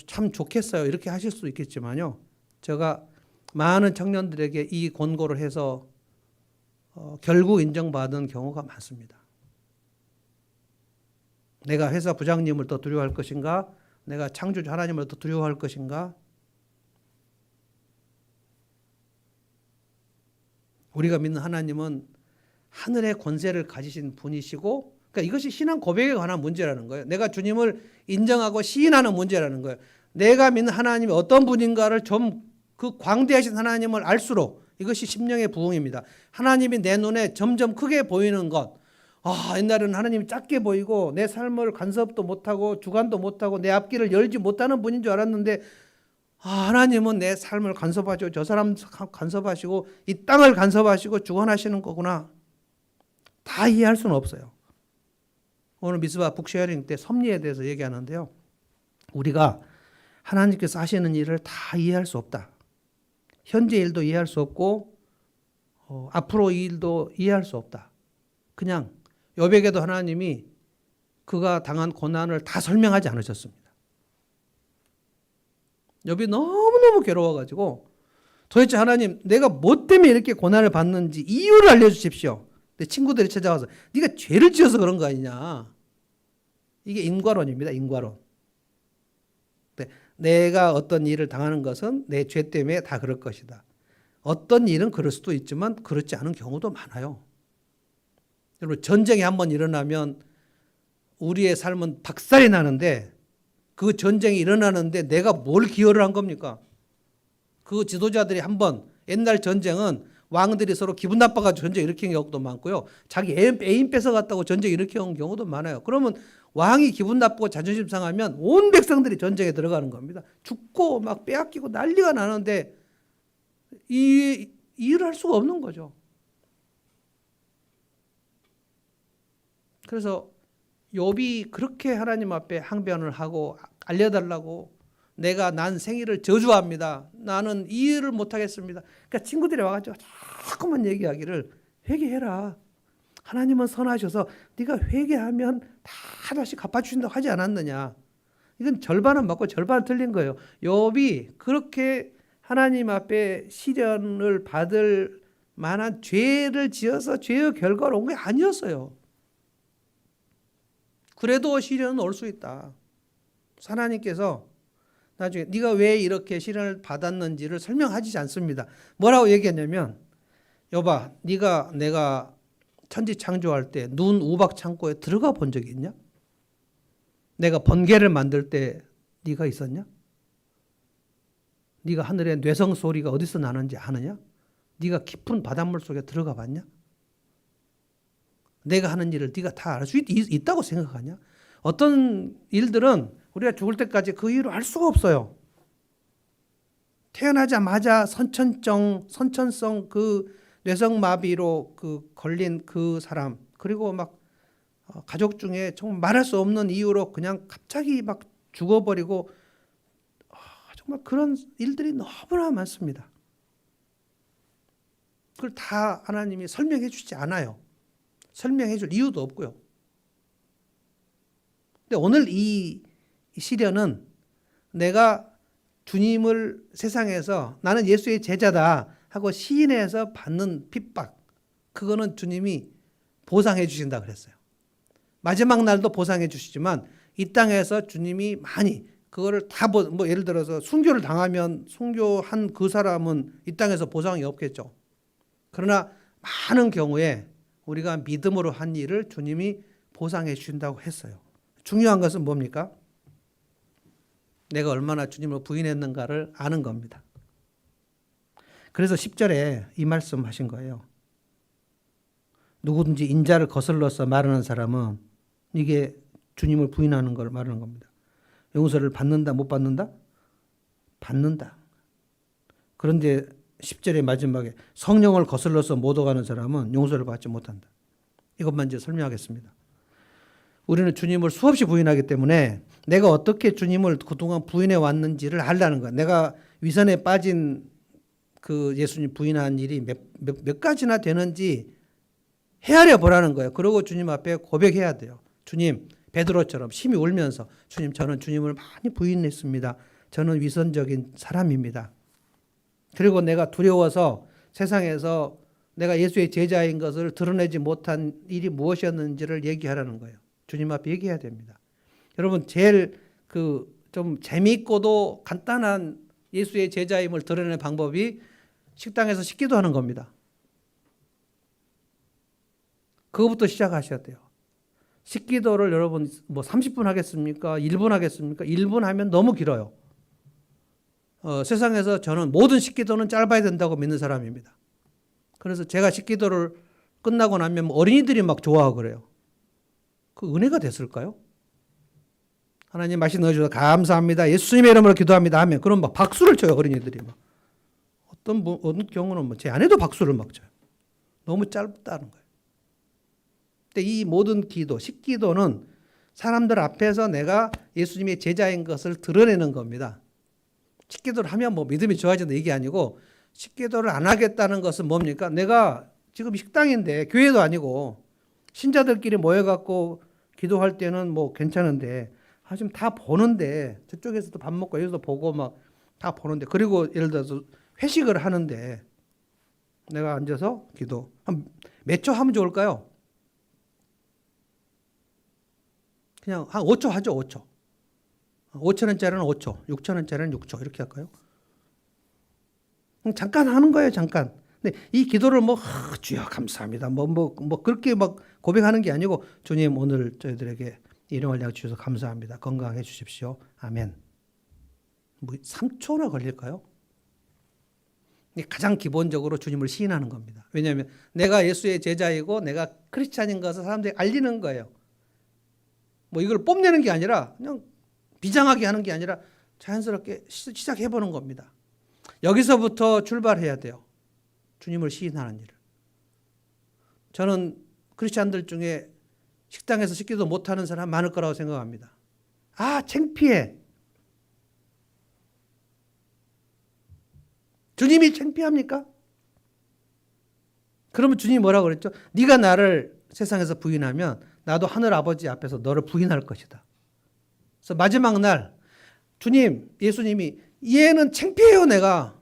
참 좋겠어요. 이렇게 하실 수도 있겠지만요. 제가 많은 청년들에게 이 권고를 해서 결국 인정받은 경우가 많습니다. 내가 회사 부장님을 더 두려워할 것인가? 내가 창조주 하나님을 더 두려워할 것인가? 우리가 믿는 하나님은 하늘의 권세를 가지신 분이시고, 그러니까 이것이 신앙 고백에 관한 문제라는 거예요. 내가 주님을 인정하고 시인하는 문제라는 거예요. 내가 믿는 하나님이 어떤 분인가를 좀 그 광대하신 하나님을 알수록 이것이 심령의 부흥입니다. 하나님이 내 눈에 점점 크게 보이는 것. 옛날에는 하나님이 작게 보이고 내 삶을 간섭도 못하고 주관도 못하고 내 앞길을 열지 못하는 분인 줄 알았는데, 하나님은 내 삶을 간섭하시고 저 사람 간섭하시고 이 땅을 간섭하시고 주관하시는 거구나. 다 이해할 수는 없어요. 오늘 미스바 북쉐어링 때 섭리에 대해서 얘기하는데요. 우리가 하나님께서 하시는 일을 다 이해할 수 없다. 현재 일도 이해할 수 없고 앞으로 이 일도 이해할 수 없다. 그냥 욥에게도 하나님이 그가 당한 고난을 다 설명하지 않으셨습니다. 욥이 너무너무 괴로워가지고 도대체 하나님 내가 뭐 때문에 이렇게 고난을 받는지 이유를 알려주십시오. 근데 친구들이 찾아와서 네가 죄를 지어서 그런 거 아니냐. 이게 인과론입니다. 인과론. 내가 어떤 일을 당하는 것은 내 죄 때문에 다 그럴 것이다. 어떤 일은 그럴 수도 있지만 그렇지 않은 경우도 많아요. 여러분 전쟁이 한번 일어나면 우리의 삶은 박살이 나는데 그 전쟁이 일어나는데 내가 뭘 기여를 한 겁니까? 그 지도자들이 한번 옛날 전쟁은 왕들이 서로 기분 나빠가지고 전쟁 일으킨 경우도 많고요. 자기 애인 뺏어갔다고 전쟁 일으킨 경우도 많아요. 그러면 왕이 기분 나쁘고 자존심 상하면 온 백성들이 전쟁에 들어가는 겁니다. 죽고 막 빼앗기고 난리가 나는데 이 일을 할 수가 없는 거죠. 그래서 욥이 그렇게 하나님 앞에 항변을 하고 알려달라고 내가 난 생일을 저주합니다. 나는 이 일을 못하겠습니다. 그러니까 친구들이 와가지고 자꾸만 얘기하기를 회개해라. 하나님은 선하셔서 네가 회개하면 다 다시 갚아주신다고 하지 않았느냐. 이건 절반은 맞고 절반은 틀린 거예요. 욥이 그렇게 하나님 앞에 시련을 받을 만한 죄를 지어서 죄의 결과로 온 게 아니었어요. 그래도 시련은 올 수 있다. 하나님께서 나중에 네가 왜 이렇게 시련을 받았는지를 설명하지 않습니다. 뭐라고 얘기했냐면 욥아 내가 천지 창조할 때 눈 우박 창고에 들어가 본 적이 있냐? 내가 번개를 만들 때 네가 있었냐? 네가 하늘의 뇌성 소리가 어디서 나는지 아느냐? 네가 깊은 바닷물 속에 들어가 봤냐? 내가 하는 일을 네가 다 알 수 있다고 생각하냐? 어떤 일들은 우리가 죽을 때까지 그 이유를 알 수가 없어요. 태어나자마자 선천성 그 뇌성마비로 그 걸린 그 사람, 그리고 막 가족 중에 정말 말할 수 없는 이유로 그냥 갑자기 막 죽어버리고 정말 그런 일들이 너무나 많습니다. 그걸 다 하나님이 설명해 주지 않아요. 설명해 줄 이유도 없고요. 근데 오늘 이 시련은 내가 주님을 세상에서 나는 예수의 제자다 하고 시인해서 받는 핍박, 그거는 주님이 보상해 주신다 그랬어요. 마지막 날도 보상해 주시지만 이 땅에서 주님이 많이 그거를 다 뭐 예를 들어서 순교를 당하면 순교한 그 사람은 이 땅에서 보상이 없겠죠. 그러나 많은 경우에 우리가 믿음으로 한 일을 주님이 보상해 주신다고 했어요. 중요한 것은 뭡니까? 내가 얼마나 주님을 부인했는가를 아는 겁니다. 그래서 10절에 이 말씀 하신 거예요. 누구든지 인자를 거슬러서 말하는 사람은 이게 주님을 부인하는 걸 말하는 겁니다. 용서를 받는다, 못 받는다? 받는다. 그런데 10절의 마지막에 성령을 거슬러서 못 오가는 사람은 용서를 받지 못한다. 이것만 이제 설명하겠습니다. 우리는 주님을 수없이 부인하기 때문에 내가 어떻게 주님을 그동안 부인해 왔는지를 알라는 거야. 내가 위선에 빠진 그 예수님 부인한 일이 몇 가지나 되는지 헤아려 보라는 거예요. 그리고 주님 앞에 고백해야 돼요. 주님, 베드로처럼 심히 울면서 주님, 저는 주님을 많이 부인했습니다. 저는 위선적인 사람입니다. 그리고 내가 두려워서 세상에서 내가 예수의 제자인 것을 드러내지 못한 일이 무엇이었는지를 얘기하라는 거예요. 주님 앞에 얘기해야 됩니다. 여러분, 제일 그 좀 재미있고도 간단한 예수의 제자임을 드러내는 방법이 식당에서 식기도 하는 겁니다. 그거부터 시작하셔야 돼요. 식기도를 여러분 뭐 30분 하겠습니까? 1분 하겠습니까? 1분 하면 너무 길어요. 세상에서 저는 모든 식기도는 짧아야 된다고 믿는 사람입니다. 그래서 제가 식기도를 끝나고 나면 어린이들이 막 좋아하고 그래요. 그 은혜가 됐을까요? 하나님 말씀 넣어주셔서 감사합니다. 예수님의 이름으로 기도합니다 하면 그럼 막 박수를 쳐요, 어린이들이 막. 어떤 경우는 뭐 제 아내도 박수를 막 쳐요. 너무 짧다는 거예요. 근데 이 모든 기도, 식기도는 사람들 앞에서 내가 예수님의 제자인 것을 드러내는 겁니다. 식기도를 하면 뭐 믿음이 좋아진다 이게 아니고, 식기도를 안 하겠다는 것은 뭡니까? 내가 지금 식당인데 교회도 아니고 신자들끼리 모여갖고 기도할 때는 뭐 괜찮은데 지금 다 보는데, 저쪽에서도 밥 먹고 여기서도 보고 막 다 보는데, 그리고 예를 들어서 회식을 하는데 내가 앉아서 기도 한 몇 초 하면 좋을까요? 그냥 한 5초 하죠. 5초. 5,000원짜리는 5초, 6,000원짜리는 6초 이렇게 할까요? 잠깐 하는 거예요. 잠깐. 근데 이 기도를 뭐 주여 감사합니다 뭐 그렇게 막 고백하는 게 아니고, 주님 오늘 저희들에게 일용할 양 주셔서 감사합니다. 건강해 주십시오. 아멘. 뭐 3초나 걸릴까요? 가장 기본적으로 주님을 시인하는 겁니다. 왜냐하면 내가 예수의 제자이고 내가 크리스찬인 것을 사람들이 알리는 거예요. 뭐 이걸 뽐내는 게 아니라, 그냥 비장하게 하는 게 아니라 자연스럽게 시작해보는 겁니다. 여기서부터 출발해야 돼요. 주님을 시인하는 일을. 저는 크리스찬들 중에 식당에서 식기도 못하는 사람 많을 거라고 생각합니다. 창피해. 주님이 창피합니까? 그러면 주님이 뭐라고 그랬죠? 네가 나를 세상에서 부인하면 나도 하늘 아버지 앞에서 너를 부인할 것이다. 그래서 마지막 날 예수님이 얘는 창피해요 내가.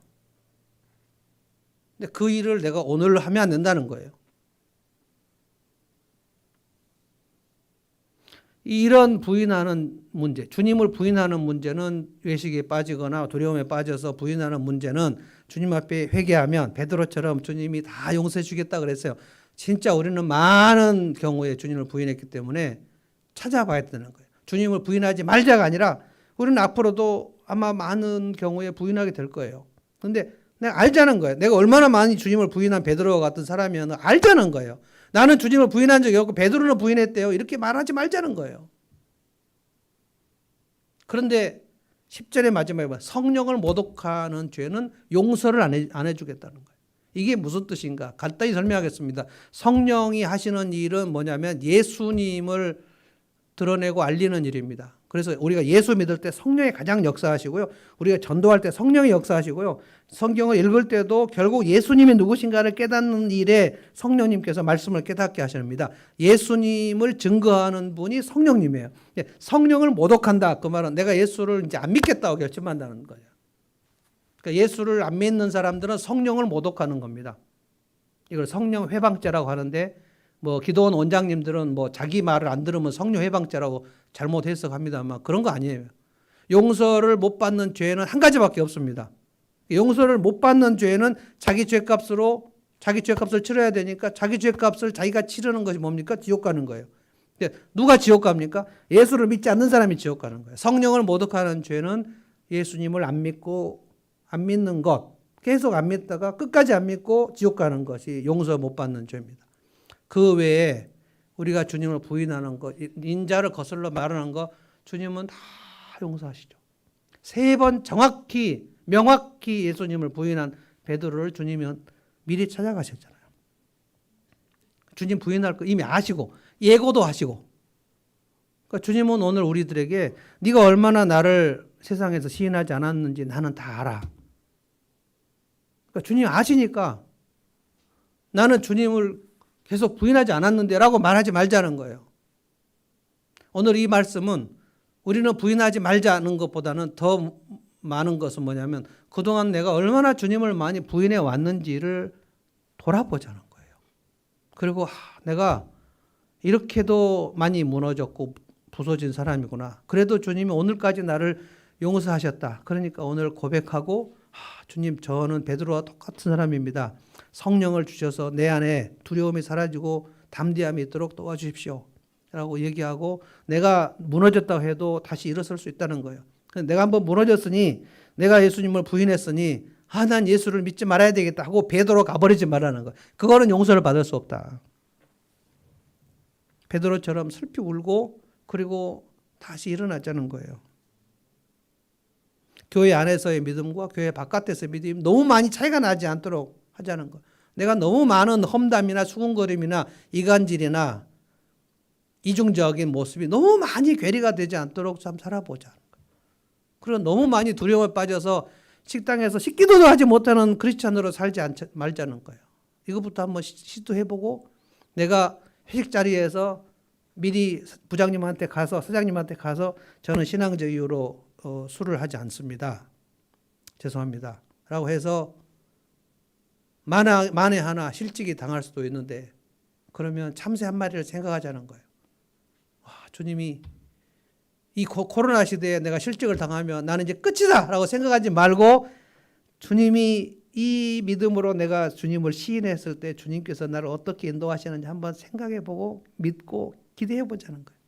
근데 그 일을 내가 오늘 하면 안 된다는 거예요. 이런 부인하는 문제, 주님을 부인하는 문제는, 외식에 빠지거나 두려움에 빠져서 부인하는 문제는 주님 앞에 회개하면 베드로처럼 주님이 다 용서해 주겠다 그랬어요. 진짜 우리는 많은 경우에 주님을 부인했기 때문에 찾아봐야 되는 거예요. 주님을 부인하지 말자가 아니라 우리는 앞으로도 아마 많은 경우에 부인하게 될 거예요. 그런데 내가 알자는 거예요. 내가 얼마나 많이 주님을 부인한 베드로와 같은 사람이면 알자는 거예요. 나는 주님을 부인한 적이 없고 베드로는 부인했대요. 이렇게 말하지 말자는 거예요. 그런데 10절의 마지막에 보면 성령을 모독하는 죄는 용서를 안 해주겠다는 거예요. 이게 무슨 뜻인가? 간단히 설명하겠습니다. 성령이 하시는 일은 뭐냐면 예수님을 드러내고 알리는 일입니다. 그래서 우리가 예수 믿을 때 성령이 가장 역사하시고요. 우리가 전도할 때 성령이 역사하시고요. 성경을 읽을 때도 결국 예수님이 누구신가를 깨닫는 일에 성령님께서 말씀을 깨닫게 하십니다. 예수님을 증거하는 분이 성령님이에요. 성령을 모독한다. 그 말은 내가 예수를 이제 안 믿겠다고 결심한다는 거예요. 그러니까 예수를 안 믿는 사람들은 성령을 모독하는 겁니다. 이걸 성령 회방죄라고 하는데, 뭐 기도원 원장님들은 뭐 자기 말을 안 들으면 성령 회방죄라고 잘못 해석합니다만 그런 거 아니에요. 용서를 못 받는 죄는 한 가지밖에 없습니다. 용서를 못 받는 죄는 자기 죄값을 치러야 되니까 자기 죄값을 자기가 치르는 것이 뭡니까? 지옥 가는 거예요. 누가 지옥 갑니까? 예수를 믿지 않는 사람이 지옥 가는 거예요. 성령을 모독하는 죄는 예수님을 안 믿는 것, 계속 안 믿다가 끝까지 안 믿고 지옥 가는 것이 용서 못 받는 죄입니다. 그 외에 우리가 주님을 부인하는 것, 인자를 거슬러 말하는 것, 주님은 다 용서하시죠. 3번 정확히 명확히 예수님을 부인한 베드로를 주님은 미리 찾아가셨잖아요. 주님 부인할 거 이미 아시고 예고도 하시고. 그러니까 주님은 오늘 우리들에게 네가 얼마나 나를 세상에서 시인하지 않았는지 나는 다 알아. 그러니까 주님 아시니까 나는 주님을 계속 부인하지 않았는데 라고 말하지 말자는 거예요. 오늘 이 말씀은 우리는 부인하지 말자는 것보다는 더 많은 것은 뭐냐면 그동안 내가 얼마나 주님을 많이 부인해 왔는지를 돌아보자는 거예요. 그리고 내가 이렇게도 많이 무너졌고 부서진 사람이구나. 그래도 주님이 오늘까지 나를 용서하셨다. 그러니까 오늘 고백하고 주님 저는 베드로와 똑같은 사람입니다. 성령을 주셔서 내 안에 두려움이 사라지고 담대함이 있도록 도와주십시오. 라고 얘기하고 내가 무너졌다고 해도 다시 일어설 수 있다는 거예요. 내가 한번 무너졌으니 내가 예수님을 부인했으니 난 예수를 믿지 말아야 되겠다 하고 베드로 가버리지 말라는 거예요. 그거는 용서를 받을 수 없다. 베드로처럼 슬피 울고 그리고 다시 일어나자는 거예요. 교회 안에서의 믿음과 교회 바깥에서의 믿음이 너무 많이 차이가 나지 않도록 하자는 거. 내가 너무 많은 험담이나 수군거림이나 이간질이나 이중적인 모습이 너무 많이 괴리가 되지 않도록 참 살아보자. 그리고 너무 많이 두려움에 빠져서 식당에서 식기도도 하지 못하는 크리스찬으로 살지 말자는 거예요. 이것부터 한번 시도해보고 내가 회식 자리에서 미리 부장님한테 가서 사장님한테 가서 저는 신앙적 이유로 술을 하지 않습니다. 죄송합니다. 라고 해서 만에 하나 실직이 당할 수도 있는데 그러면 참새 한 마리를 생각하자는 거예요. 주님이 이 코로나 시대에 내가 실직을 당하면 나는 이제 끝이다 라고 생각하지 말고 주님이 이 믿음으로 내가 주님을 시인했을 때 주님께서 나를 어떻게 인도하시는지 한번 생각해보고 믿고 기대해보자는 거예요.